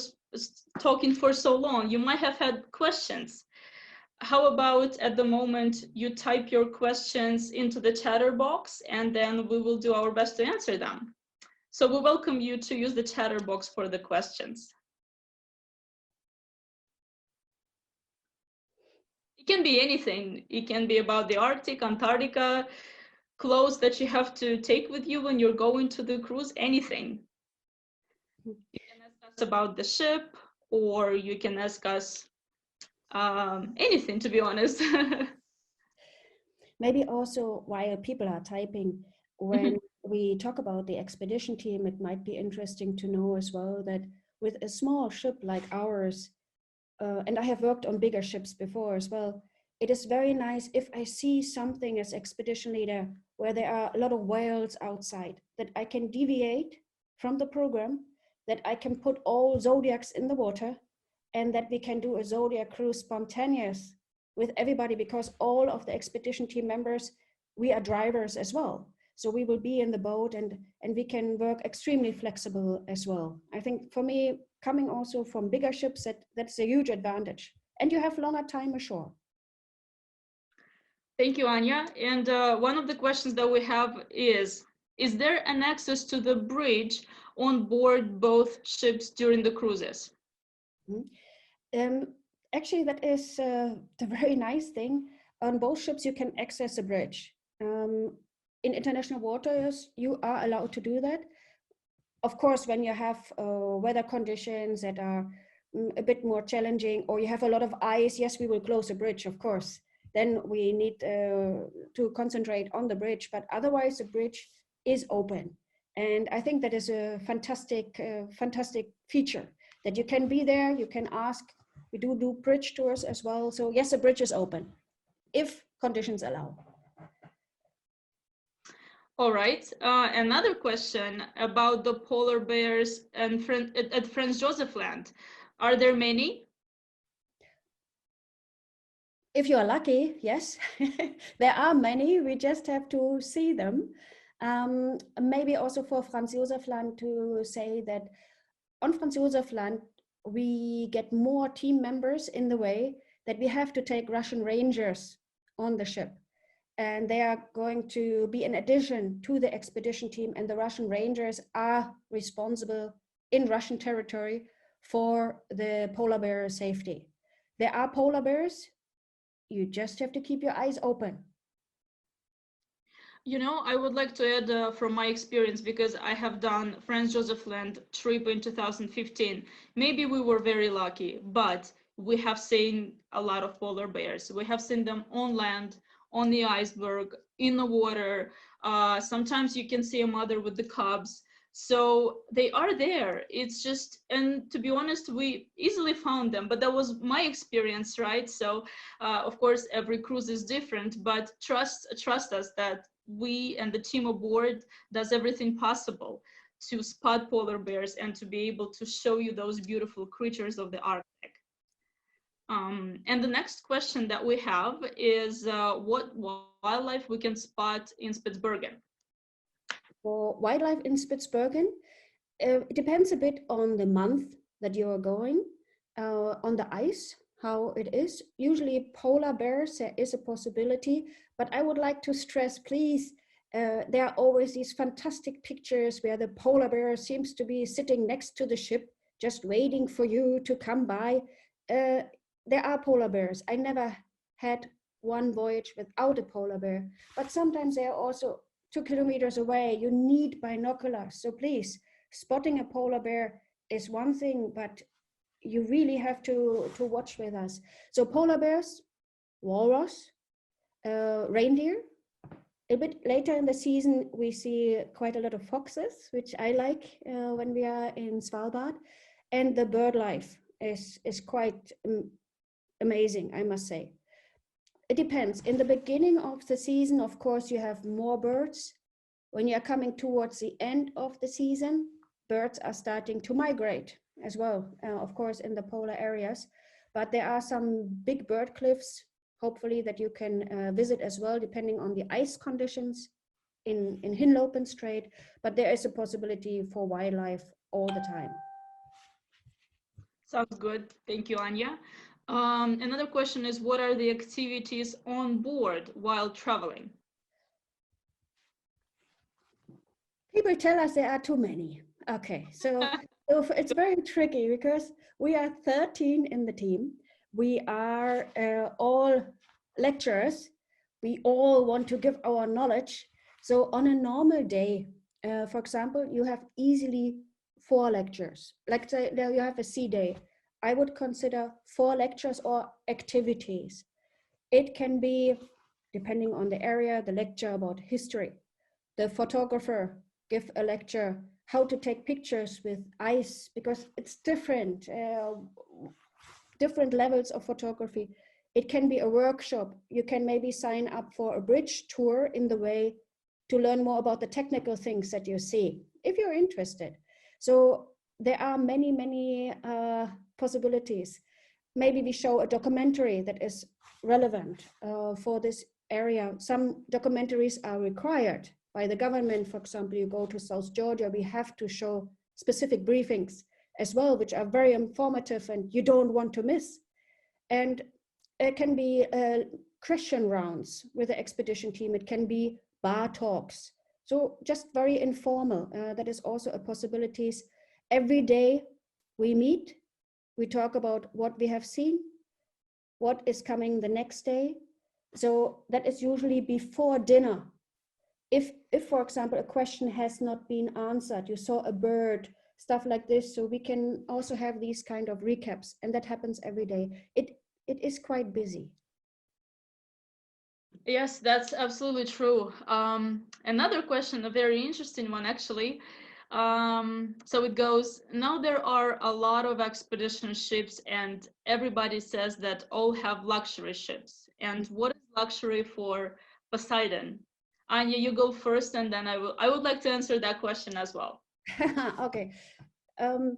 talking for so long, you might have had questions. How about at the moment you type your questions into the chatter box, and then we will do our best to answer them. So we welcome you to use the chatter box for the questions. It can be anything. It can be about the Arctic, Antarctica, clothes that you have to take with you when you're going to the cruise, anything. You can ask us about the ship, or you can ask us anything, to be honest. Maybe also while people are typing, when we talk about the expedition team, it might be interesting to know as well that with a small ship like ours, and I have worked on bigger ships before as well, it is very nice if I see something as expedition leader where there are a lot of whales outside, that I can deviate from the program, that I can put all zodiacs in the water, and that we can do a zodiac cruise spontaneous with everybody, because all of the expedition team members, we are drivers as well. So we will be in the boat, and we can work extremely flexible as well. I think for me, coming also from bigger ships, that's a huge advantage. And you have longer time ashore. Thank you, Anja. And one of the questions that we have is there an access to the bridge on board both ships during the cruises? Actually, that is the very nice thing. On both ships, you can access a bridge. In international waters, you are allowed to do that. Of course, when you have weather conditions that are a bit more challenging, or you have a lot of ice, yes, we will close a bridge, of course. Then we need to concentrate on the bridge, but otherwise the bridge is open. And I think that is a fantastic feature, that you can be there, you can ask. We do bridge tours as well. So yes, the bridge is open, if conditions allow. All right. Another question about the polar bears and at Franz Josef Land. Are there many? If you are lucky, yes. There are many. We just have to see them. Maybe also for Franz Josef Land to say that on Franz Josef Land, we get more team members in the way that we have to take Russian Rangers on the ship. And they are going to be an addition to the expedition team, and the Russian Rangers are responsible in Russian territory for the polar bear safety. There are polar bears. You just have to keep your eyes open. You know, I would like to add from my experience, because I have done Franz Josef Land trip in 2015. Maybe we were very lucky, but we have seen a lot of polar bears. We have seen them on land, on the iceberg, in the water. Sometimes you can see a mother with the cubs. So they are there. It's just, and to be honest, we easily found them, but that was my experience, right? So of course, every cruise is different, but trust us that we and the team aboard does everything possible to spot polar bears and to be able to show you those beautiful creatures of the Arctic. And the next question that we have is what wildlife we can spot in Spitsbergen? For wildlife in Spitsbergen, it depends a bit on the month that you are going, on the ice, how it is. Usually polar bears, there is a possibility, but I would like to stress, please, there are always these fantastic pictures where the polar bear seems to be sitting next to the ship, just waiting for you to come by. There are polar bears. I never had one voyage without a polar bear, but sometimes they are also 2 kilometers away. You need binoculars. So please, spotting a polar bear is one thing, but you really have to watch with us. So polar bears, walrus, reindeer. A bit later in the season, we see quite a lot of foxes, which I like when we are in Svalbard. And the bird life is quite amazing, I must say. It depends. In the beginning of the season, of course, you have more birds. When you're coming towards the end of the season, birds are starting to migrate as well, of course, in the polar areas. But there are some big bird cliffs, hopefully, that you can visit as well, depending on the ice conditions in Hinlopen Strait. But there is a possibility for wildlife all the time. Sounds good. Thank you, Anja. Another question is, what are the activities on board while traveling? People tell us there are too many. Okay, so it's very tricky because we are 13 in the team. We are all lecturers. We all want to give our knowledge. So on a normal day, for example, you have easily 4 lectures. Like say you have a sea day. I would consider 4 lectures or activities. It can be, depending on the area, the lecture about history. The photographer give a lecture how to take pictures with ice, because it's different levels of photography. It can be a workshop. You can maybe sign up for a bridge tour in the way to learn more about the technical things that you see, if you're interested. So there are many possibilities. Maybe we show a documentary that is relevant for this area. Some documentaries are required by the government. For example, you go to South Georgia, we have to show specific briefings as well, which are very informative and you don't want to miss. And it can be question rounds with the expedition team. It can be bar talks. So just very informal. That is also a possibility. Every day we meet, we talk about what we have seen, what is coming the next day. So that is usually before dinner. If for example, a question has not been answered, you saw a bird, stuff like this. So we can also have these kind of recaps, and that happens every day. It is quite busy. Yes, that's absolutely true. Another question, a very interesting one, actually. So it goes, now there are a lot of expedition ships and everybody says that all have luxury ships. And what is luxury for Poseidon? Anja, you go first, and then I would like to answer that question as well. Okay. I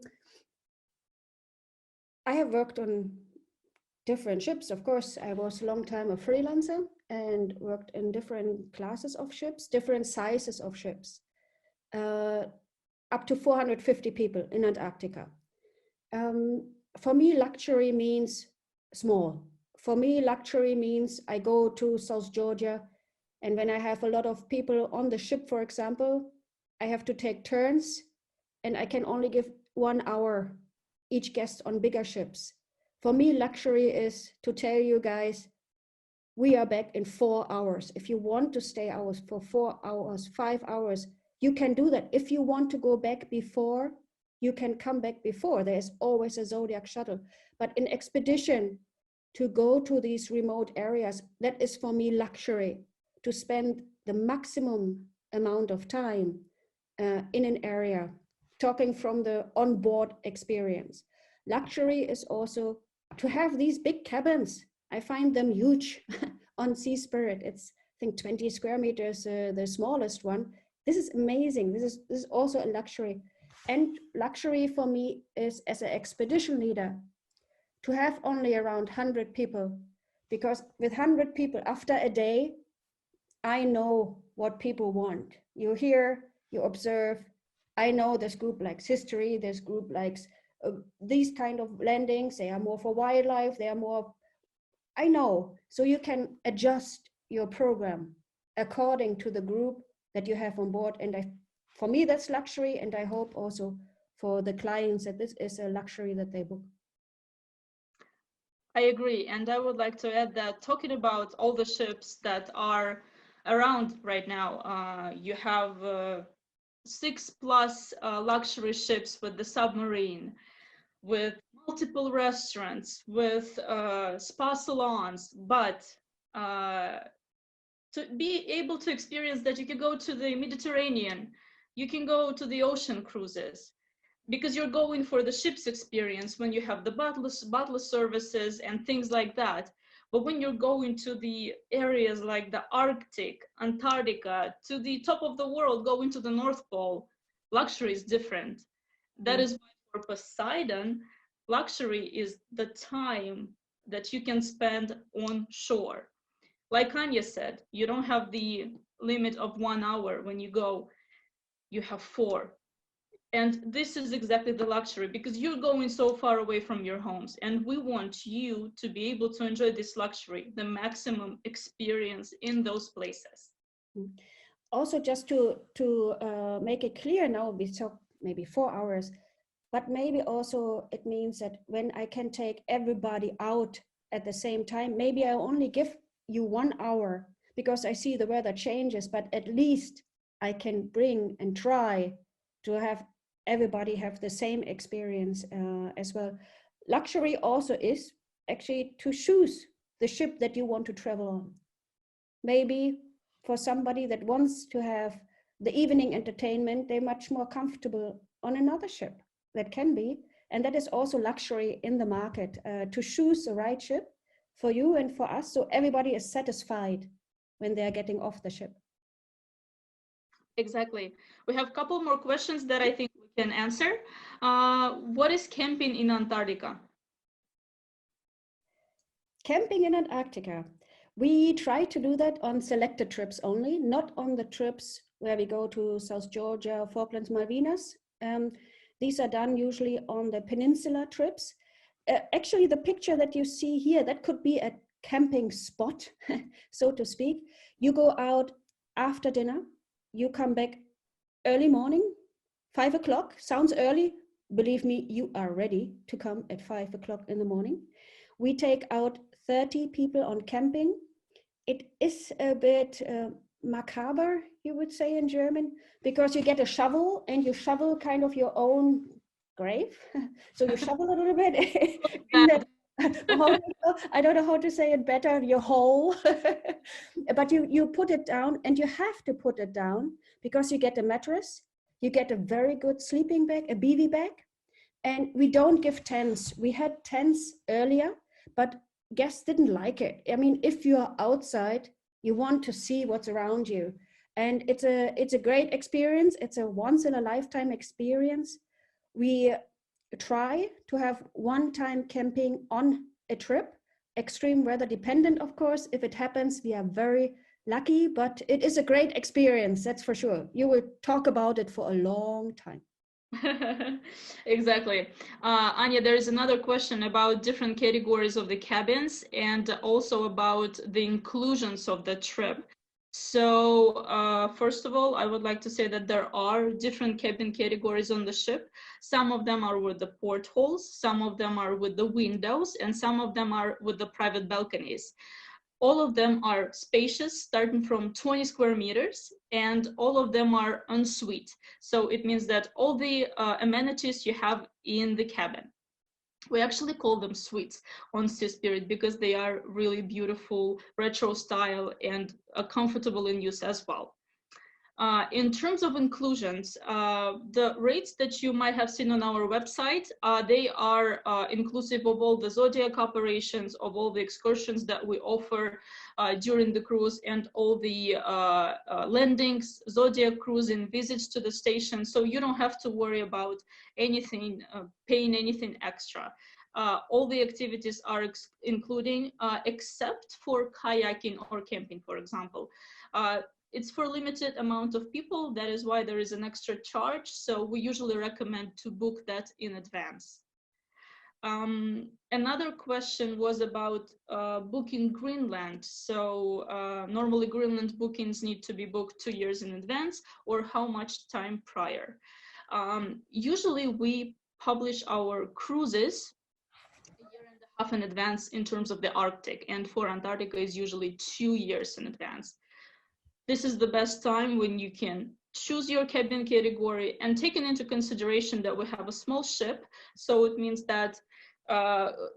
have worked on different ships. Of course, I was a long time a freelancer and worked in different classes of ships, different sizes of ships, up to 450 people in Antarctica. For me, luxury means small. For me, luxury means I go to South Georgia, and when I have a lot of people on the ship, for example, I have to take turns, and I can only give 1 hour each guest on bigger ships. For me, luxury is to tell you guys, we are back in 4 hours. If you want to stay hours for 4 hours, 5 hours, you can do that. If you want to go back before, you can come back before. There's always a Zodiac shuttle. But in expedition, to go to these remote areas, that is for me luxury, to spend the maximum amount of time in an area, talking from the onboard experience. Luxury is also to have these big cabins. I find them huge on Sea Spirit. It's, I think, 20 square meters, the smallest one. This is amazing. This is also a luxury. And luxury for me is, as an expedition leader, to have only around 100 people, because with 100 people after a day, I know what people want. You hear, you observe. I know this group likes history, this group likes these kind of landings. They are more for wildlife, they are more, I know. So you can adjust your program according to the group that you have on board. And for me, that's luxury. And I hope also for the clients that this is a luxury that they book. I agree. And I would like to add that, talking about all the ships that are around right now, you have 6+ luxury ships with the submarine, with multiple restaurants, with spa salons. But to be able to experience that, you can go to the Mediterranean, you can go to the ocean cruises, because you're going for the ship's experience when you have the butler services and things like that. But when you're going to the areas like the Arctic, Antarctica, to the top of the world, going to the North Pole, luxury is different. That is why for Poseidon, luxury is the time that you can spend on shore. Like Anja said, you don't have the limit of 1 hour when you go, you have 4. And this is exactly the luxury, because you're going so far away from your homes, and we want you to be able to enjoy this luxury, the maximum experience in those places. Also, just to make it clear now, we talk maybe 4 hours, but maybe also it means that when I can take everybody out at the same time, maybe I only give you 1 hour because I see the weather changes, but at least I can bring and try to have everybody have the same experience as well. Luxury also is actually to choose the ship that you want to travel on. Maybe for somebody that wants to have the evening entertainment, they're much more comfortable on another ship. That can be, and that is also luxury in the market, to choose the right ship for you and for us, so everybody is satisfied when they're getting off the ship. Exactly. We have a couple more questions that I think we can answer. What is camping in Antarctica? Camping in Antarctica. We try to do that on selected trips only, not on the trips where we go to South Georgia, Falklands, Malvinas. These are done usually on the peninsula trips. Actually, the picture that you see here, that could be a camping spot, so to speak. You go out after dinner, you come back early morning, 5 o'clock, sounds early. Believe me, you are ready to come at 5 o'clock in the morning. We take out 30 people on camping. It is a bit macabre, you would say in German, because you get a shovel and you shovel kind of your own grave. So you shovel a little bit. In the, I don't know how to say it better, your hole. But you put it down, and you have to put it down because you get a mattress, you get a very good sleeping bag, a BV bag. And we don't give tents. We had tents earlier, but guests didn't like it. I mean, if you're outside, you want to see what's around you. And it's a great experience. It's a once in a lifetime experience. We try to have one-time camping on a trip, extreme weather dependent, of course. If it happens, we are very lucky, but it is a great experience, that's for sure. You will talk about it for a long time. Exactly. Anja, there is another question about different categories of the cabins and also about the inclusions of the trip. So first of all, I would like to say that there are different cabin categories on the ship. Some of them are with the portholes, some of them are with the windows, and some of them are with the private balconies. All of them are spacious, starting from 20 square meters, and all of them are en suite. So it means that all the amenities you have in the cabin. We actually call them suites on Sea Spirit because they are really beautiful, retro style, and comfortable in use as well. In terms of inclusions, the rates that you might have seen on our website, they are inclusive of all the Zodiac operations, of all the excursions that we offer during the cruise, and all the landings, Zodiac cruising, visits to the station. So you don't have to worry about anything, paying anything extra. All the activities are including, except for kayaking or camping, for example. It's for a limited amount of people. That is why there is an extra charge. So we usually recommend to book that in advance. Another question was about booking Greenland. So normally Greenland bookings need to be booked 2 years in advance, or how much time prior. Usually we publish our cruises a year and a half in advance in terms of the Arctic, and for Antarctica is usually 2 years in advance. This is the best time when you can choose your cabin category, and taking into consideration that we have a small ship. So it means that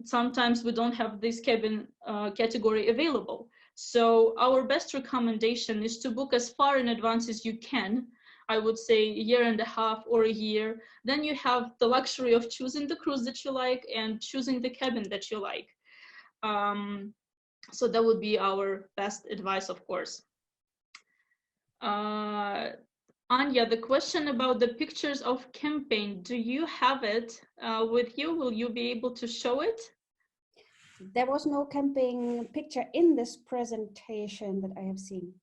sometimes we don't have this cabin category available. So our best recommendation is to book as far in advance as you can. I would say a year and a half or a year. Then you have the luxury of choosing the cruise that you like and choosing the cabin that you like. So that would be our best advice, of course. Anja, the question about the pictures of camping, do you have it with you? Will you be able to show it? There was no camping picture in this presentation that I have seen.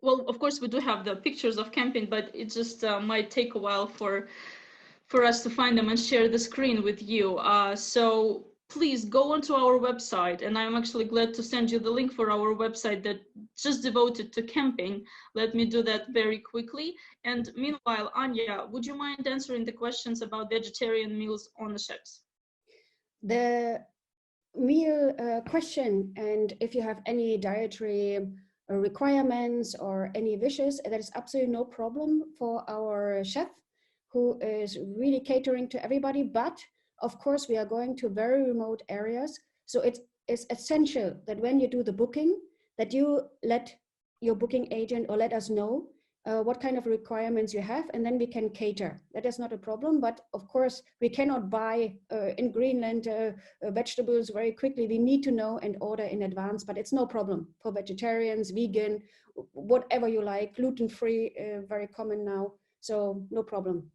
Well, of course, we do have the pictures of camping, but it just might take a while for us to find them and share the screen with you. So please go onto our website, and I'm actually glad to send you the link for our website that just devoted to camping. Let me do that very quickly. And meanwhile, Anja, would you mind answering the questions about vegetarian meals on the ships? The meal question, and if you have any dietary requirements or any wishes, that is absolutely no problem for our chef, who is really catering to everybody. But of course, we are going to very remote areas. So it's essential that when you do the booking, that you let your booking agent or let us know what kind of requirements you have, and then we can cater. That is not a problem. But of course, we cannot buy in Greenland vegetables very quickly. We need to know and order in advance, but it's no problem for vegetarians, vegan, whatever you like, gluten-free, very common now. So no problem.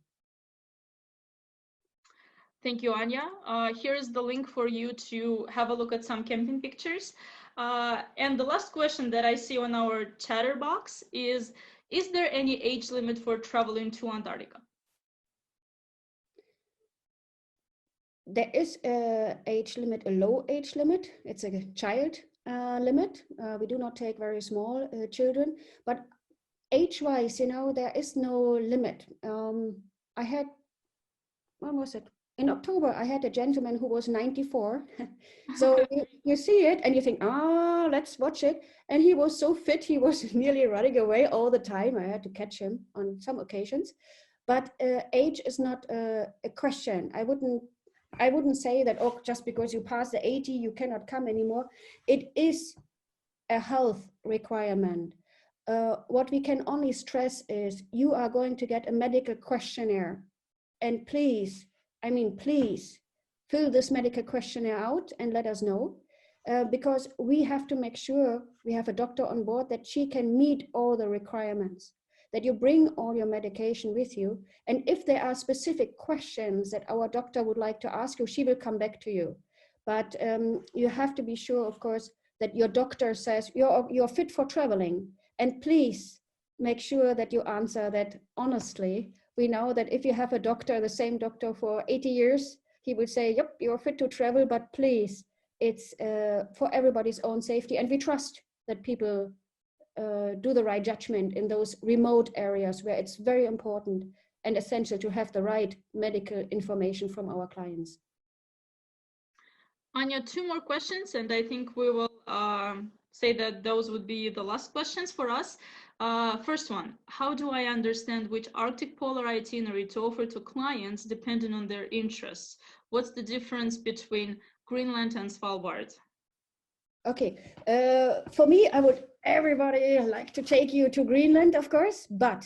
Thank you, Anja. Here is the link for you to have a look at some camping pictures. And the last question that I see on our chatter box is there any age limit for traveling to Antarctica? There is a age limit, a low age limit. It's a child limit. We do not take very small children, but age-wise, you know, there is no limit. I had, when was it? In October, I had a gentleman who was 94. So you see it and you think, ah, let's watch it. And he was so fit, he was nearly running away all the time. I had to catch him on some occasions. But age is not a question. I wouldn't say that, oh, just because you pass the 80, you cannot come anymore. It is a health requirement. What we can only stress is you are going to get a medical questionnaire. And please, I mean, please fill this medical questionnaire out and let us know. Because we have to make sure we have a doctor on board that she can meet all the requirements, that you bring all your medication with you. And if there are specific questions that our doctor would like to ask you, she will come back to you. But you have to be sure, of course, that your doctor says you're fit for traveling. And please make sure that you answer that honestly. We know that if you have a doctor, the same doctor for 80 years, he will say, yep, you're fit to travel, but please, it's for everybody's own safety. And we trust that people do the right judgment in those remote areas where it's very important and essential to have the right medical information from our clients. Anja, 2 more questions, and I think we will say that those would be the last questions for us. First one, how do I understand which Arctic polar itinerary to offer to clients depending on their interests? What's the difference between Greenland and Svalbard? Okay, for me, I would everybody like to take you to Greenland, of course, but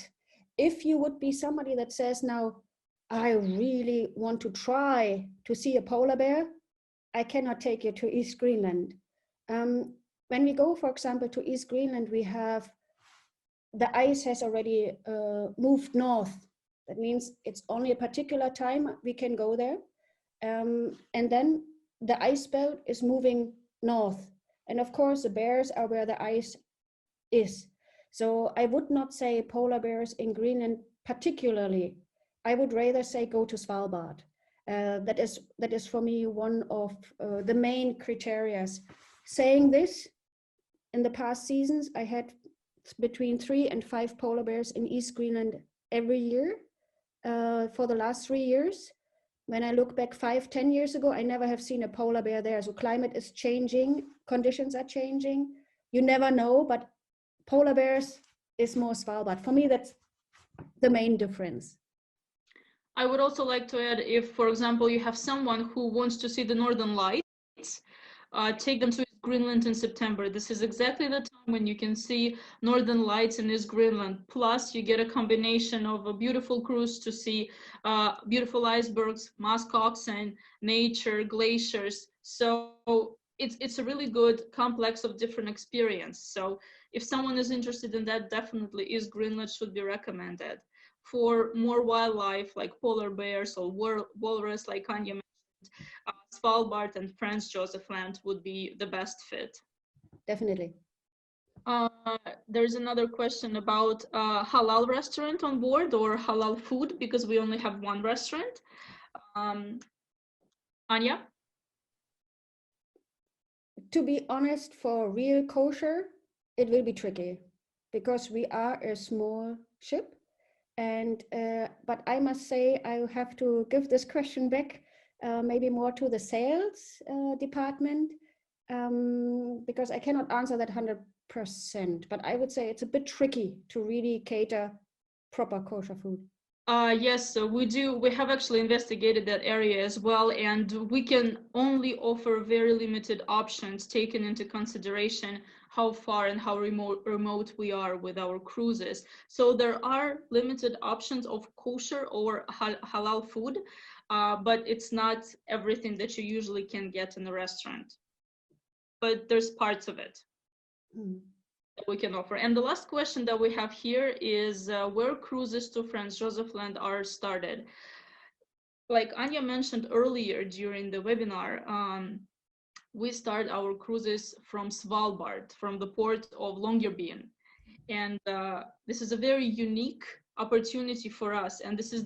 if you would be somebody that says now, I really want to try to see a polar bear, I cannot take you to East Greenland. When we go, for example, to East Greenland, we have, the ice has already moved north. That means it's only a particular time we can go there. And then the ice belt is moving north. And of course, the bears are where the ice is. So I would not say polar bears in Greenland particularly. I would rather say go to Svalbard. That is for me one of the main criteria. Saying this, in the past seasons, I had between 3 and 5 polar bears in East Greenland every year for the last 3 years. When I look back 5-10 years ago, I never have seen a polar bear there. So climate is changing, conditions are changing. You never know, but polar bears is more Svalbard. For me, that's the main difference. I would also like to add, if, for example, you have someone who wants to see the Northern Lights, take them to Greenland in September. This is exactly the time when you can see Northern Lights in East Greenland. Plus, you get a combination of a beautiful cruise to see beautiful icebergs, muskox, and nature, glaciers. So it's a really good complex of different experience. So if someone is interested in that, definitely East Greenland should be recommended. For more wildlife like polar bears or walrus, like Anja mentioned, Svalbard and Franz Josef Land would be the best fit. Definitely. There's another question about halal restaurant on board or halal food, because we only have one restaurant. Anja? To be honest, for real kosher, it will be tricky because we are a small ship. And but I must say, I have to give this question back maybe more to the sales department because I cannot answer that 100%. But I would say it's a bit tricky to really cater proper kosher food. Yes, so we have actually investigated that area as well, and we can only offer very limited options, taking into consideration how far and how remote we are with our cruises. So there are limited options of kosher or halal food, but it's not everything that you usually can get in a restaurant. But there's parts of it. That we can offer. And the last question that we have here is where cruises to Franz Josef Land are started. Like Anja mentioned earlier during the webinar, we start our cruises from Svalbard, from the port of Longyearbyen. And this is a very unique opportunity for us. And this is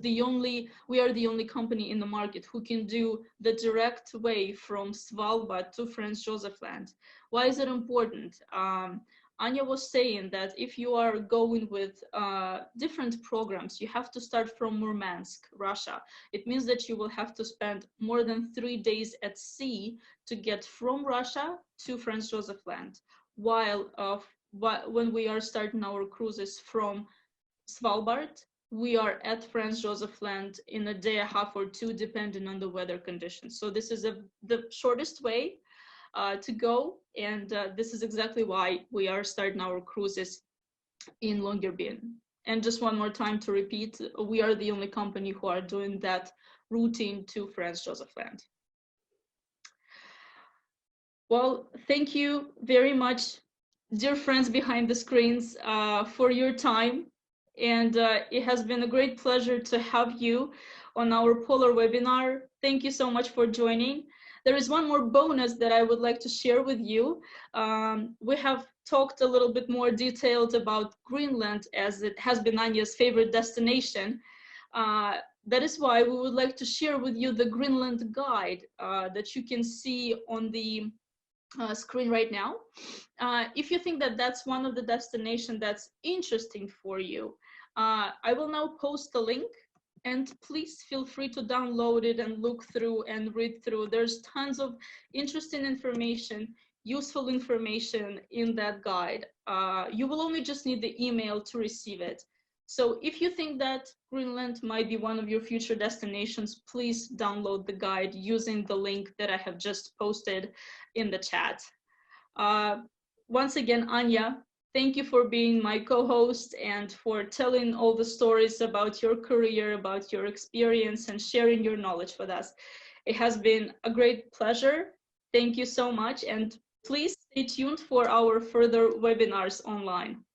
we are the only company in the market who can do the direct way from Svalbard to Franz Josef Land. Why is it important? Anja was saying that if you are going with different programs, you have to start from Murmansk, Russia. It means that you will have to spend more than 3 days at sea to get from Russia to Franz Josef Land. While when we are starting our cruises from Svalbard, we are at Franz Josef Land in a day, a half or two, depending on the weather conditions. So this is the shortest way to go, and this is exactly why we are starting our cruises in Longyearbyen. And just one more time to repeat, we are the only company who are doing that routing to Franz Josef Land. Well, thank you very much, dear friends behind the screens, for your time. And it has been a great pleasure to have you on our Polar webinar. Thank you so much for joining. There is one more bonus that I would like to share with you. We have talked a little bit more detailed about Greenland, as it has been Anja's favorite destination. That is why we would like to share with you the Greenland guide that you can see on the screen right now. If you think that that's one of the destinations that's interesting for you, I will now post the link, and please feel free to download it and look through and read through. There's tons of interesting information, useful information in that guide. You will only just need the email to receive it. So if you think that Greenland might be one of your future destinations, please download the guide using the link that I have just posted in the chat. Once again, Anja, thank you for being my co-host and for telling all the stories about your career, about your experience, and sharing your knowledge with us. It has been a great pleasure. Thank you so much, and please stay tuned for our further webinars online.